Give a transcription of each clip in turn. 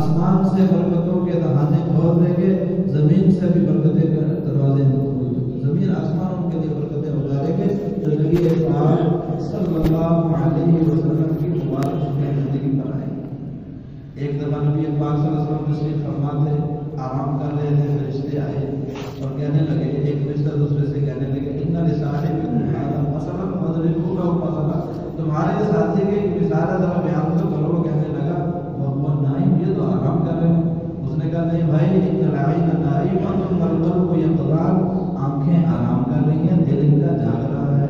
آسمان سے برکتوں کے دروازے کھول دیں گے، زمین سے بھی برکتیں کے دروازے کھول دیں گے، زمین آسمان ان کے لیے برکتیں اجاریں گے جو نبی پاک صلی اللہ علیہ وسلم کی مبارک زندگی پر آئے گی۔ ایک دفعہ نبی پاک صلی اللہ علیہ وسلم تشریف فرما تھے، آرام کر رہے تھے، فرشتے آئے اور کہنے لگے، ایک فرشتہ دوسرے سے کہنے لگے، ان لصاحبکم ھذا مثلا فاضربوا له مثلا، تمہارے ساتھی کی ایک مثال ذرا بیان تو کرو۔ وہ کہنے لگا وہ نائم، یہ تو آرام کر رہے ہیں۔ اس نے کہا نہیں بھائی، ان العین نائمۃ والقلب یقظان، آنکھیں آرام کر رہی ہیں، دل ان کا جاگ رہا ہے۔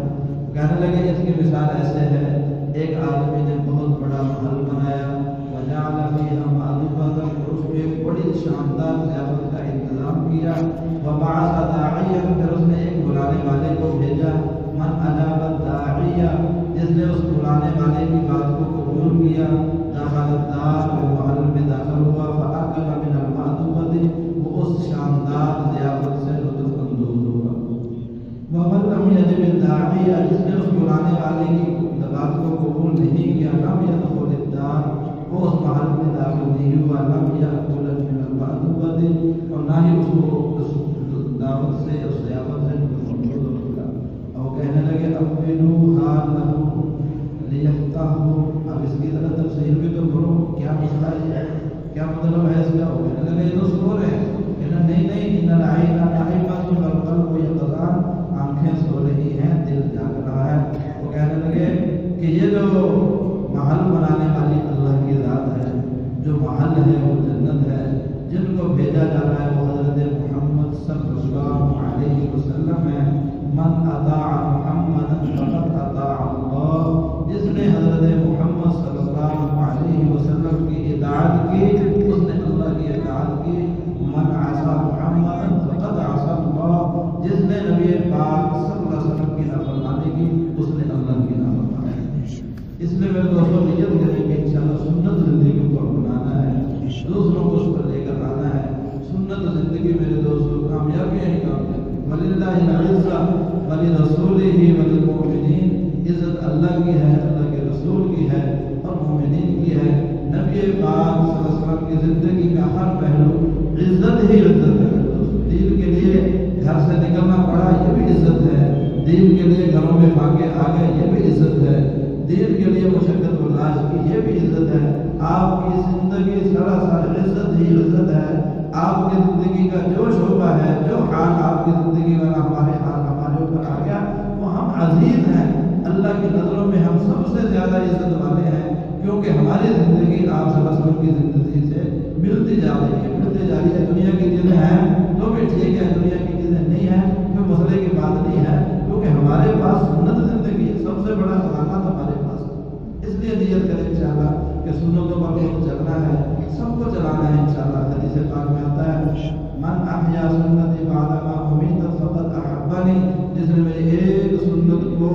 کہنے لگے اس کی مثال ایسے ہے، ایک آدمی نے بہت بڑا محل بنایا، وجعل فیہا مأدبۃ، اس میں ایک بڑی شاندار ضیافت کا انتظام کیا، وبعث داعیا، پھر اس نے ایک بلانے والے کو بھیجا، من اجاب الداعیہ، جس نے اس بلانے والے کی بات کو قبول کیا، دخل الدار، وہ محل میں داخل ہوا، فاکل من المأدبۃ، وہ اس شاندار ضیافت سے لطف اندوز ہوا۔ ومن لم یجب الداعیہ، جس نے اس بلانے والے کی بات کو قبول نہیں کیا، لم يدخل الدار، وہ اس محل میں داخل نہیں ہوا، لم یأکل من المأدبۃ، اور نہ ہی اس کو اس دعوت سے، اس ضیافت سے لطف اندوز ہوگا۔ اور کہنے لگے اقبلوها له لیفتحوا، اب اس کی طرح تفسیر بھی تو کرو، کیا مسئلہ ہے، کیا مطلب ہے اس کا؟ وہ کہنے لگے یہ تو سو رہے ہیں، کہنا نہیں، ان العین نائمۃ والقلب یقظان، آنکھیں سو رہی ہیں، دل جاگ رہا ہے۔ وہ کہنے لگے کہ یہ جو محل بنانے والی اللہ کی ذات ہے، جو محل ہے وہ جنت ہے، جن کو بھیجا جا رہا ہے وہ حضرت محمد صلی اللہ علیہ وسلم ہے۔ من اطاع محمد فقد اطاع اللہ، جس نے حضرت محمد صلی اللہ علیہ وسلم کی اطاعت کی اس نے اللہ کی اطاعت کی۔ من عصى محمد فقد عصى اللہ، جس نے نبی پاک صلی اللہ علیہ وسلم کی نافرمانی کی اس نے اللہ کی نافرمانی کی۔ اس لیے میرے دوستوں نیت کریں کہ انشاءاللہ سنت زندگی کو اپنانا ہے، دوسروں کو اس پر لے کر آنا ہے۔ سنت زندگی میرے دوستوں کامیابی ہے، کامیابی وللہ العزہ ولرسولہ وللمؤمنین، عزت اللہ کی ہے، اللہ کے رسول کی ہے اور مومنین کی ہے۔ نبی پاک صلی اللہ علیہ وسلم کی زندگی کا ہر پہلو عزت ہی عزت ہے۔ دین کے لیے گھر سے نکلنا پڑا، یہ بھی عزت ہے۔ دین کے لیے گھروں میں فاقے آ گئے، یہ بھی عزت ہے۔ دین کے لیے مشقت برداشت کی، یہ بھی عزت ہے۔ آپ کی زندگی سراسر عزت ہی عزت ہے۔ آپ کی زندگی کا جو شعبہ ہے، جو حال آپ کی زندگی والا ہمارے حال ہمارے اوپر آ گیا، وہ ہم عزیز ہیں۔ اللہ کی نظروں میں ہم سب سے زیادہ عزت والے ہیں، کیونکہ ہماری زندگی آپ صلی اللہ علیہ وسلم کی زندگی سے ملتی جا رہی ہے، ملتی جا رہی ہے۔ دنیا کی چیزیں ہیں تو بھی ٹھیک ہے، دنیا کی چیزیں نہیں ہیں کوئی مسئلے کی بات نہیں ہے، کیونکہ ہمارے پاس سنت زندگی سب سے بڑا خزانہ ہمارے پاس ہے۔ اس لیے نیت کریں انشاءاللہ کہ سنتوں پر چلنا ہے، سب کو چلانا ہے انشاءاللہ۔ حدیث پاک میں آتا ہے من احیا سنتی بعد ما امیت فقد احبنی، جس نے میری ایک سنت کو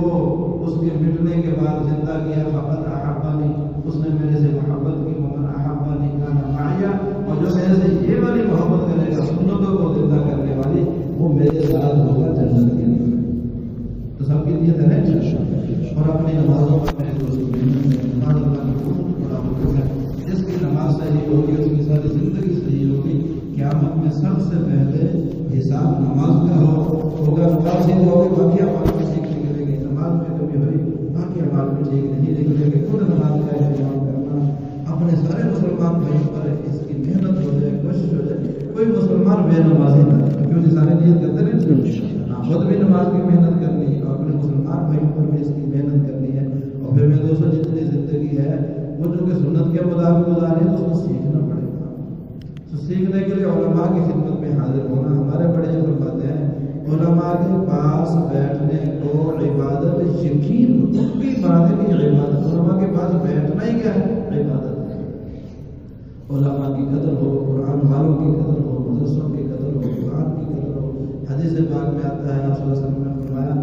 اس کے مٹنے کے بعد زندہ کیا، فقد احبنی، اس نے میرے سے محبت کی۔ ومن احبنی کان معیا، اور جو میرے سے یہ والی محبت کرے گا، سنتوں کو زندہ کرنے والی، وہ میرے ساتھ ہوگا جنت کے اندر۔ تو سب کی نیت ہے اور اپنی نمازوں میں نماز بڑا حکم ہے۔ جس کی نماز صحیح ہوگی اس کی ساری زندگی صحیح ہوگی۔ قیامت میں سب سے پہلے حساب نماز کا ہوگا۔ نماز ٹھیک ہوگی باقی اعمال میں ٹھیک نکلے گی، نماز میں کمی ہوئی باقی اعمال میں ٹھیک نہیں نکلے گی۔ خود نماز کا اہتمام کرنا، اپنے سارے مسلمان بھائیوں پر اس کی محنت ہو جائے، کوشش ہو جائے، کوئی مسلمان بے نمازی نہ رہے، کیونکہ سارے نیت کرتے رہے خود بھی نماز کی محنت کرنی اور اپنے مسلمان بھائیوں پر بھی اس کی محنت کرنی ہے۔ اور پھر میں دوستوں جتنی زندگی ہے وہ جو کہ سنت کے مطابق گزارے تو اس کو سیکھنا پڑے گا۔ تو سیکھنے کے لیے علماء کی خدمت میں حاضر ہونا، ہمارے بڑے جو فرماتے ہیں علماء کے پاس بیٹھنے کو عبادت یقین، ان کی بات ہے کہ عبادت، علماء کے پاس بیٹھنا ہی کیا ہے؟ عبادت ہے۔ علماء کی قدر ہو، قرآن والوں کی قدر ہو، مدرسوں کی قدر ہو، قرآن کی قدر ہو۔ حدیث پاک میں آتا ہے آپ صلی اللہ علیہ وسلم نے فرمایا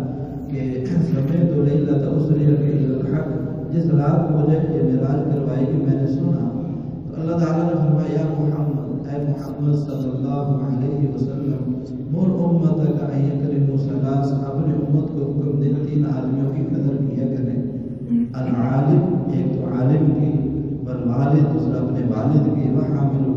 کہ سمیت لیلۃ اسری بی الی الحق، جس رات مجھے یہ معراج کروائی کہ میں نے سنا تو اللہ تعالیٰ نے فرمایا یا محمد، اے محمد صلی اللہ علیہ وسلم، مر امتک ان یکرموا ثلاث، اپنے امت کو حکم دے تین آدمیوں کی قدر کیا کریں، العالم، ایک تو عالم کی، والوالد، دوسرا اپنے والد کی، وحامل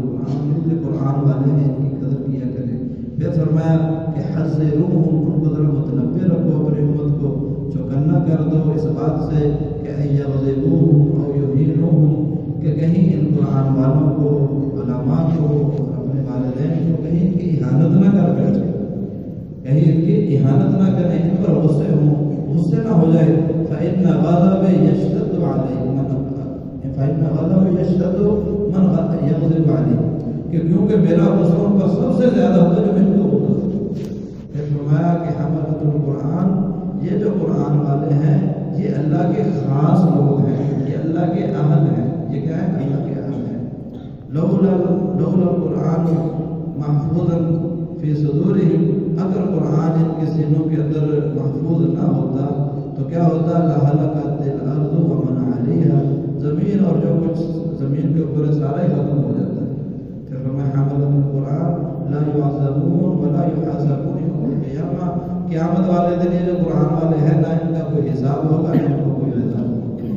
فرمایا کہ حذروہم، ان کو ذرا متنبہ رکھو اپنی امت کو، چوکنا کر دو اس بات سے کہ یغضبوہم او یہینوہم، کہ کہیں ان قرآن والوں کو، علماء کو، اپنے والدین کو کہیں ان کی اہانت نہ کر بیٹھے، کہیں ان کی اہانت نہ کریں، ان پر غصے ہوں، غصے نہ ہو جائے۔ فإن غضب يشتد عليه فإن غضب يشتد من يغضب عليه، کہ کیونکہ میرا غصہ ان پر سب سے زیادہ ہوتا ہے جو ان کو ہوتا ہے۔ پھر فرمایا کہ حملۃ القرآن، یہ جو قرآن والے ہیں یہ اللہ کے خاص لوگ ہیں، یہ اللہ کے اہل ہیں، یہ کیا ہے؟ اللہ کے اہل ہیں۔ لولا القرآن محفوظا فی صدورہم، اگر قرآن ان کے سینوں کے اندر محفوظ نہ ہوتا تو کیا ہوتا؟ لہلکت الارض ومن علیہا، زمین اور جو کچھ زمین کے اوپر سارا ہی ختم ہو جاتا ہے۔ پھر فرمایا حملۃ القرآن لا يعذبون ولا يحاسبون یوم القیامہ، قیامت والے دن یہ جو قرآن والے ہیں نہ ان کا کوئی حساب ہوگا نہ ان کو کوئی عذاب ہوگا۔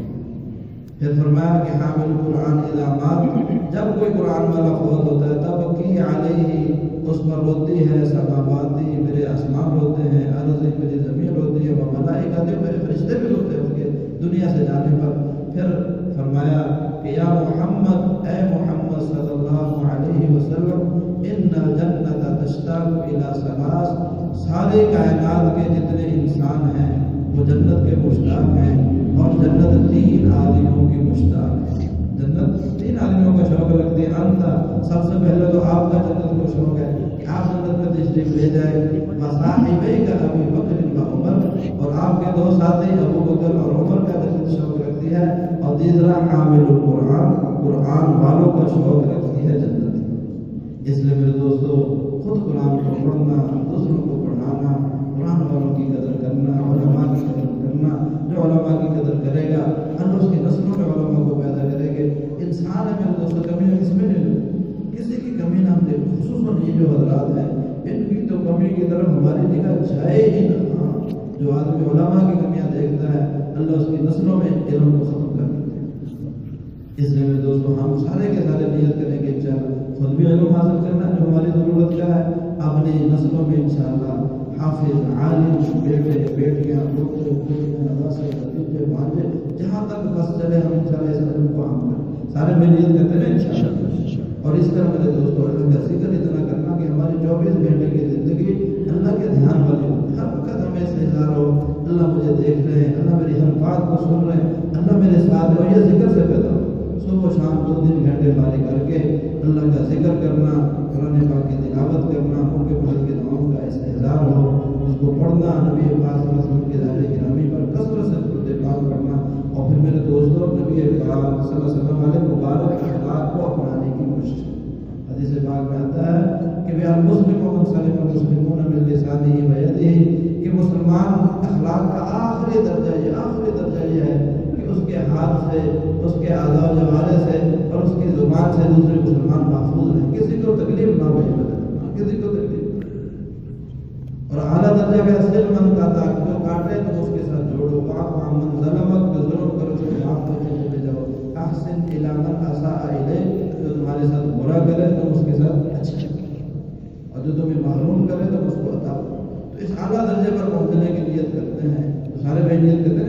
پھر فرمایا کہ حامل القرآن اذا مات، جب کوئی قرآن والا فوت ہوتا ہے تبکی علیہ، اس پر روتی ہے سماواتی، میرے آسمان روتے ہیں، ارضی، میری زمین روتی ہے، وہ ملائکہ، میرے فرشتے بھی روتے ہیں اس کے دنیا سے جانے پر۔ پھر فرمایا کہ یا محمد، اے محمد صلی اللہ علیہ وسلم، ان الجنت تشتاق الی ثلاث، سارے کائنات کے جتنے انسان ہیں وہ جنت کے مشتاق ہیں، اور جنت 3 آدمیوں کی مشتاق ہے۔ جنت 3 آدمیوں کا شوق رکھتی ہے۔ انت، سب سے پہلے تو آپ کا جنت کو شوق ہے کہ آپ جنت میں تشریف لے جائے، وصاحبیک ابی بکر و عمر، اور آپ کے 2 ساتھی ابو بکر اور عمر کا جنت شوق رکھتی ہے، اور تیسرا حامل القرآن، قرآن والوں کا شوق رکھتی ہے جنت۔ اس لیے میرے دوستو، خود قرآن کو پڑھنا، دوسروں کو پڑھانا، قرآن والوں کی قدر کرنا، علماء کی قدر کرنا، جو علماء کی قدر کرے گا ہم اس کی نسلوں میں علماء کو پیدا کریں گے۔ انسان ہے میرے دوستو، کمی کس میں نہیں، کسی کی کمی نہ دے، خصوصاً یہ جو حضرات ہیں ان کی تو کمی کی طرف ہماری نگاہ جائے ہی نہ۔ جو آدمی علماء کی کمیاں دیکھتا ہے اللہ اس کی نسلوں میں علم کو ختم کر دیتے ہیں۔ اس لیے میرے دوستو ہم سارے کے سارے نیت کریں گے انشاءاللہ خود بھی علم حاصل کرنا جو ہماری ضرورت کیا ہے، اپنی نسلوں میں انشاءاللہ حافظ، عالم، بیٹے، بیٹیاں، پوتے، پوتیاں، نواسے، بھتیجے، بھانجے، جہاں تک بس چلے ہم انشاءاللہ اس علم کو عام کریں، سارے میں نیت کرتے ہیں انشاءاللہ۔ اور اس طرح میرے دوستو اللہ کا ذکر اتنا کرنا کہ ہماری 24 گھنٹے کی زندگی اللہ کے دھیان والی ہو، ہر وقت ہمیں استحضار ہو، اللہ مجھے دیکھ رہے ہیں، اللہ میری ہر بات کو سن رہے ہیں، اللہ میرے ساتھ ہے، اور یہ ذکر سے پیدا ہو۔ صبح و شام 2-3 گھنٹے فارغ کر کے اللہ کا ذکر کرنا، قرآن پاک کی تلاوت کرنا، ان کے فضل کے دعاؤں کا استحضار ہو، اس کو پڑھنا، نبی پاک صلی اللہ علیہ وسلم کے دائرے گرامی پر کثرت سے درود پاک پڑھنا، اور پھر میرے دوستوں نبی پاک صلی اللہ علیہ وسلم والے مبارک اخلاق کو اپنانے کی کوشش۔ حدیث پاک میں آتا ہے کہ وہ المسلم من سلم المسلمون من لسانه ويده، کہ مسلمان اخلاق کا آخری درجہ یہ ہے کہ اس کے ہاتھ سے، اس کے اعضاء و جوارح سے اور اس کی زبان سے دوسرے مسلمان محفوظ رہیں، کسی کو تکلیف نہ ہو، کسی کو تکلیف۔ اور اعلیٰ درجہ کا صرف من کا تاک، جو کاٹے تو اس کے ساتھ جوڑو، واعف عن من ظلمک، جو ظلم کرو اس کو معاف کر کے چلے جاؤ، احسن الی من اساء الیک، جو تمہارے ساتھ برا کرے تم اس کے ساتھ اچھا کرو، اور جو تمہیں محروم کرے تم اس کو عطا کرو۔ تو اس اعلیٰ درجے پر پہنچنے کی نیت کرتے ہیں، سارے بھائی نیت کرتے ہیں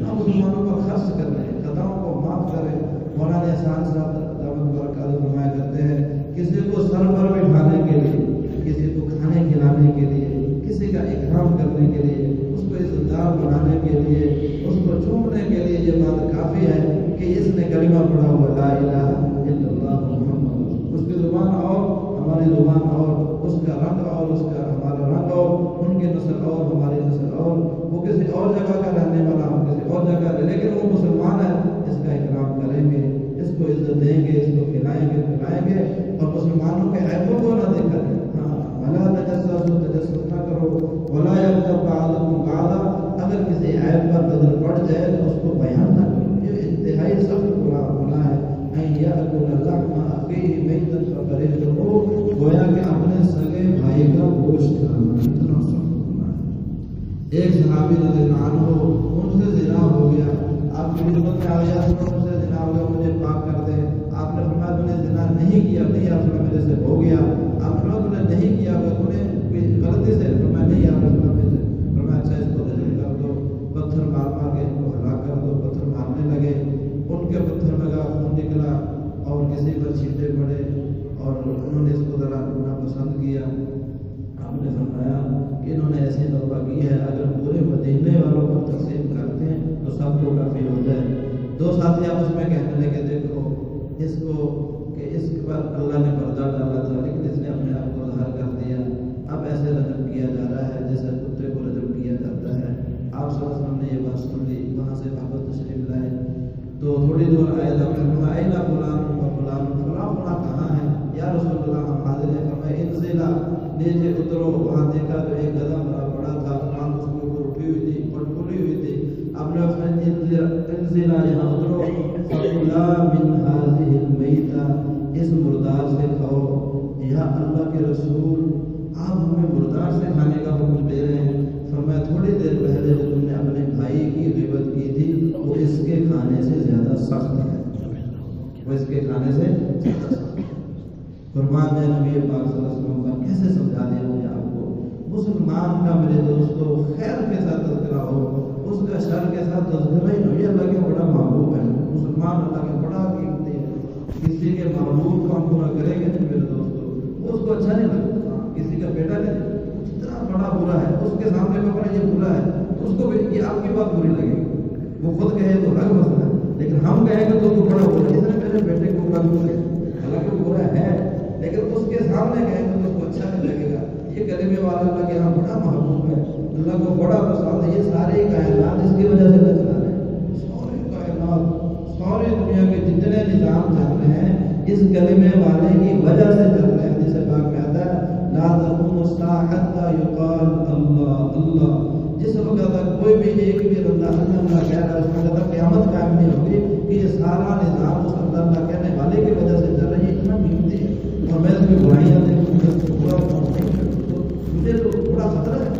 ہم مسلمانوں پر خرچ کر رہے ہیں، خطاؤں کو معاف کریں۔ مولانا احسان صاحب دعوت برکات فرمایا کرتے ہیں کسی کو سر پر بٹھانے کے لیے، کسی کو کھانے کھلانے کے لیے، کسی کا اکرام کرنے کے لیے، اس کو عزت دار بنانے کے لیے، اس کو چومنے کے لیے یہ بات کافی ہے کہ اس نے کلمہ پڑھا ہوا لا الہ الا اللہ محمد، اس کی زبان اور ہماری زبان اور، اس کا رنگ اور اس کا ہمارا رنگ اور، ان کی نسل اور ہماری نسل اور، وہ کسی اور جگہ کا رہنے والا ہم کسی اور جگہ کا، لیکن وہ مسلمان ہے، اس کا اکرام کریں گے، اس کو عزت دیں گے، اس کو کھلائیں گے پلائیں گے، اور مسلمانوں کے عیبوں کو نہ دکھائیں۔ ہاں ولا تجسسوا، تجسس نہ کرو، ولا یغتب بعضکم بعضا، اگر کسی عیب پر نظر پڑ جائے تو اس کو بیان نہ کرو، یہ انتہائی سخت گناہ ہے۔ ان یاکل لحم اخیہ میتا فکرہتموہ، گویا کہ اپنے سگے بھائی کا گوشت کھانا، اتنا سخت گناہ ہے۔ ایک صحابی رضی اللہ عنہ، ان سے زنا ہو گیا، آپ کی خدمت میں آ گیا، ان سے زنا ہو گیا، مجھے پاک کر دیں۔ آپ نے فرمایا تو نے زنا نہیں کیا، نہیں آپ نے میرے سے ہو گیا، آپ نے فرمایا تو نے نہیں کیا، تو نے چھینٹے پڑے اور انہوں نے اس کو ذرا ناپسند کیا. آپ نے فرمایا کہ انہوں نے ایسی توبہ کی ہے اگر پورے مدینے والوں پر تقسیم کرتے ہیں تو سب کو کافی ہو جائے. دو ساتھی آپس میں کہنے لگے دیکھو اس کو کہ اس کے بعد اللہ نے پردہ ڈالا تھا لیکن اس نے اپنے آپ کو ظاہر کر دیا. اب ایسے رجم کیا جا رہا ہے جیسے کتے کو رجم کیا جاتا ہے. آپ صلی اللہ علیہ وسلم نے یہ بات سن لی. وہاں سے واپس تشریف لائے تو تھوڑی دور آئے تو فرمایا فلان و فلان فلاں فلاں کہاں ہے یا رسول اللہ ہم حاضر ہیں. فرمایا انزلا نیچے اترو. وہاں دیکھا تو ایک گدھا بڑا پڑا تھا. کان اس کے اوپر اٹھی ہوئی تھی اور کھلی ہوئی تھی. آپ نے انزلا یہاں اترو فکلا من هذه المیتہ اس مردار سے کھاؤ. یا اللہ کے رسول آپ ہمیں مردار سے کھانے کا حکم دے رہے ہیں. فرمایا تھوڑی دیر پہلے جو تم نے اپنے بھائی کی غیبت کی تھی وہ اس کے کھانے سے زیادہ سخت ہے. وہ اس کے کھانے سے زیادہ سخت ہے. فرمان میں نبی پاک صلی اللہ علیہ وسلم کا کیسے سمجھا دیا مجھے آپ کو. مسلمان کا میرے دوستو خیر کے ساتھ تذکرہ ہو, اس کا شر کے ساتھ تذکرہ ہی نہیں. یہ اللہ کا بڑا محبوب ہے. مسلمان اللہ کا بڑا قیمتی ہے. کسی کے محبوب کو ہم پورا کریں گے میرے دوستو وہ اس کو اچھا نہیں لگتا. کسی کا بیٹا جتنا بڑا برا ہے اس کے سامنے میں بڑا یہ برا ہے تو اس کو یہ آپ کی بات بری لگے گی. وہ خود کہے تو الگ مسئلہ ہے لیکن ہم کہیں گے تو وہ بڑا برا ہے. اس نے میرے بیٹے کو برا کیا حالانکہ وہ برا ہے لیکن اس کے سامنے کہیں گے تو اس کو اچھا نہیں لگے گا. یہ کلمے والا اللہ کے یہاں بڑا محبوب ہے. اللہ کو بڑا پسند ہے. یہ سارے کائنات اس کی وجہ سے چلا رہے ہیں. سارے کائنات سارے دنیا کے جتنے نظام چل رہے ہیں اس کلمے والے کی وجہ سے چل رہے ہیں. جسے پاک میں آتا ہے لا تقوم الساعة حتى يقال اللہ اللہ. جس وقت تک کوئی بھی ایک بھی بندہ اللہ کہہ رہا ہے اس وقت تک قیامت قائم نہیں ہوگی کہ یہ سارا نظام اس اللہ کہنے والے کی وجہ سے چل رہی ہے. اتنا قیمتی ہے اور میں اس کی برائیاں دیکھوں برا مجھے تو بڑا خطرہ ہے.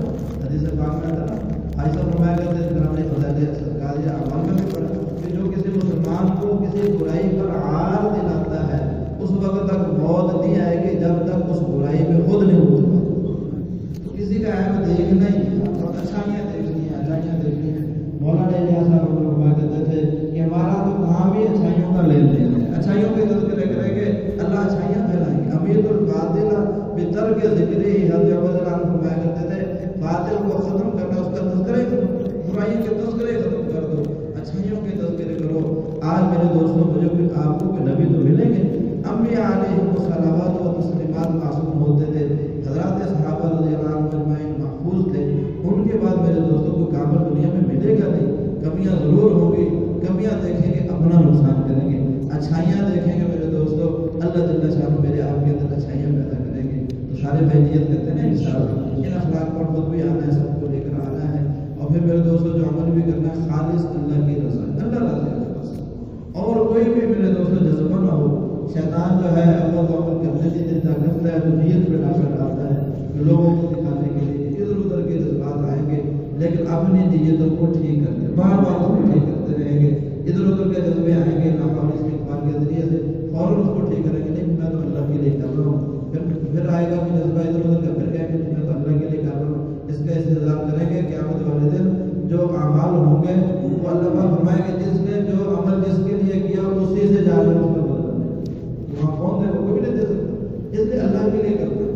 حدیث پاک میں آتا ہے ایسا فرمایا کرتے ہیں گرامی فضائل سرکاری اعمال میں بھی پڑھا کہ جو کسی مسلمان کو کسی برائی پر عار دلاتا ہے اس وقت تک موت نہیں آئے گی جب تک اس برائی میں خود نہیں ہو چکا. تو کسی کا عیب دیکھنا ہی ہے. اچھائیاں دیکھنی ہیں اچھائیاں دیکھنی ہیں. مولانا الیاس صاحب فرمایا کرتے تھے کہ ہمارا تو کام ہی اچھائیوں کا لین دین ہے. اچھائیوں کے تذکرے کریں گے اللہ اچھائیاں پھیلائیں گے. امیر القاتل بترک ذکر ہی حضرت ابوذر فرمایا کرتے تھے قاتل کو ختم کرنا اس کا تذکرے کرو. برائیوں کے تذکرے ختم کر دو اچھائیوں کے تذکرے کرو. آج میرے دوستوں مجھے کوئی آپ کو کوئی نبی تو ملیں گے. انبیاء علیہم الصلوات و تسلیمات معصوم ہوتے تھے. حضرات صحابہ رضی اللہ عنہم اجمعین محفوظ تھے. ان کے بعد میرے دوستوں کو کامل دنیا میں ملے گا نہیں. کمیاں ضرور ہوں گی. کمیاں دیکھیں گے اپنا نقصان کریں گے. اچھائیاں دیکھیں گے میرے دوستوں اللہ جل شانہ میرے آپ کے اندر اچھائیاں پیدا کریں گے. تو سارے بھائی نیت کرتے ہیں نا انشاءاللہ ان اخلاق پر خود بھی آنا ہے سب کو لے کر آنا ہے. اور پھر میرے دوستوں جو عمل بھی کرنا ہے خالص اللہ کی رضا اللہ راضی ہے بس. اور کوئی بھی میرے دوستوں جذبہ نہ ہو. شیطان جو ہے اللہ کو عمل کرنے کی چنتا کرتا ہے تو نیت پہ ڈاکر ڈالتا ہے کہ لوگوں کو دکھانے کے لیے ادھر ادھر کے جذبات آئیں گے لیکن اپنی نیتوں کو ٹھیک کرتے بار بار اس کو ٹھیک کرتے رہیں گے. ادھر ادھر کے جذبے آئیں گے ناقابل استغفار کے ذریعے سے فوراً اس کو ٹھیک کریں گے. نہیں میں تو اللہ کے لیے کر رہا ہوں. پھر آئے گا کہ جذبہ ادھر ادھر کا پھر کہیں گے میں تو اللہ کے لیے کر رہا ہوں. اس کا انتظار کریں گے قیامت والے دن جو اعمال ہوں گے وہ اللہ پاک فرمائے کہ جس نے جو عمل جس کے لیے کیا اسی سے جا کر اس کا بدلہ دے. وہاں کون دے وہ کوئی نہیں دے سکتا. اس لیے اللہ کے لیے کرتا ہے.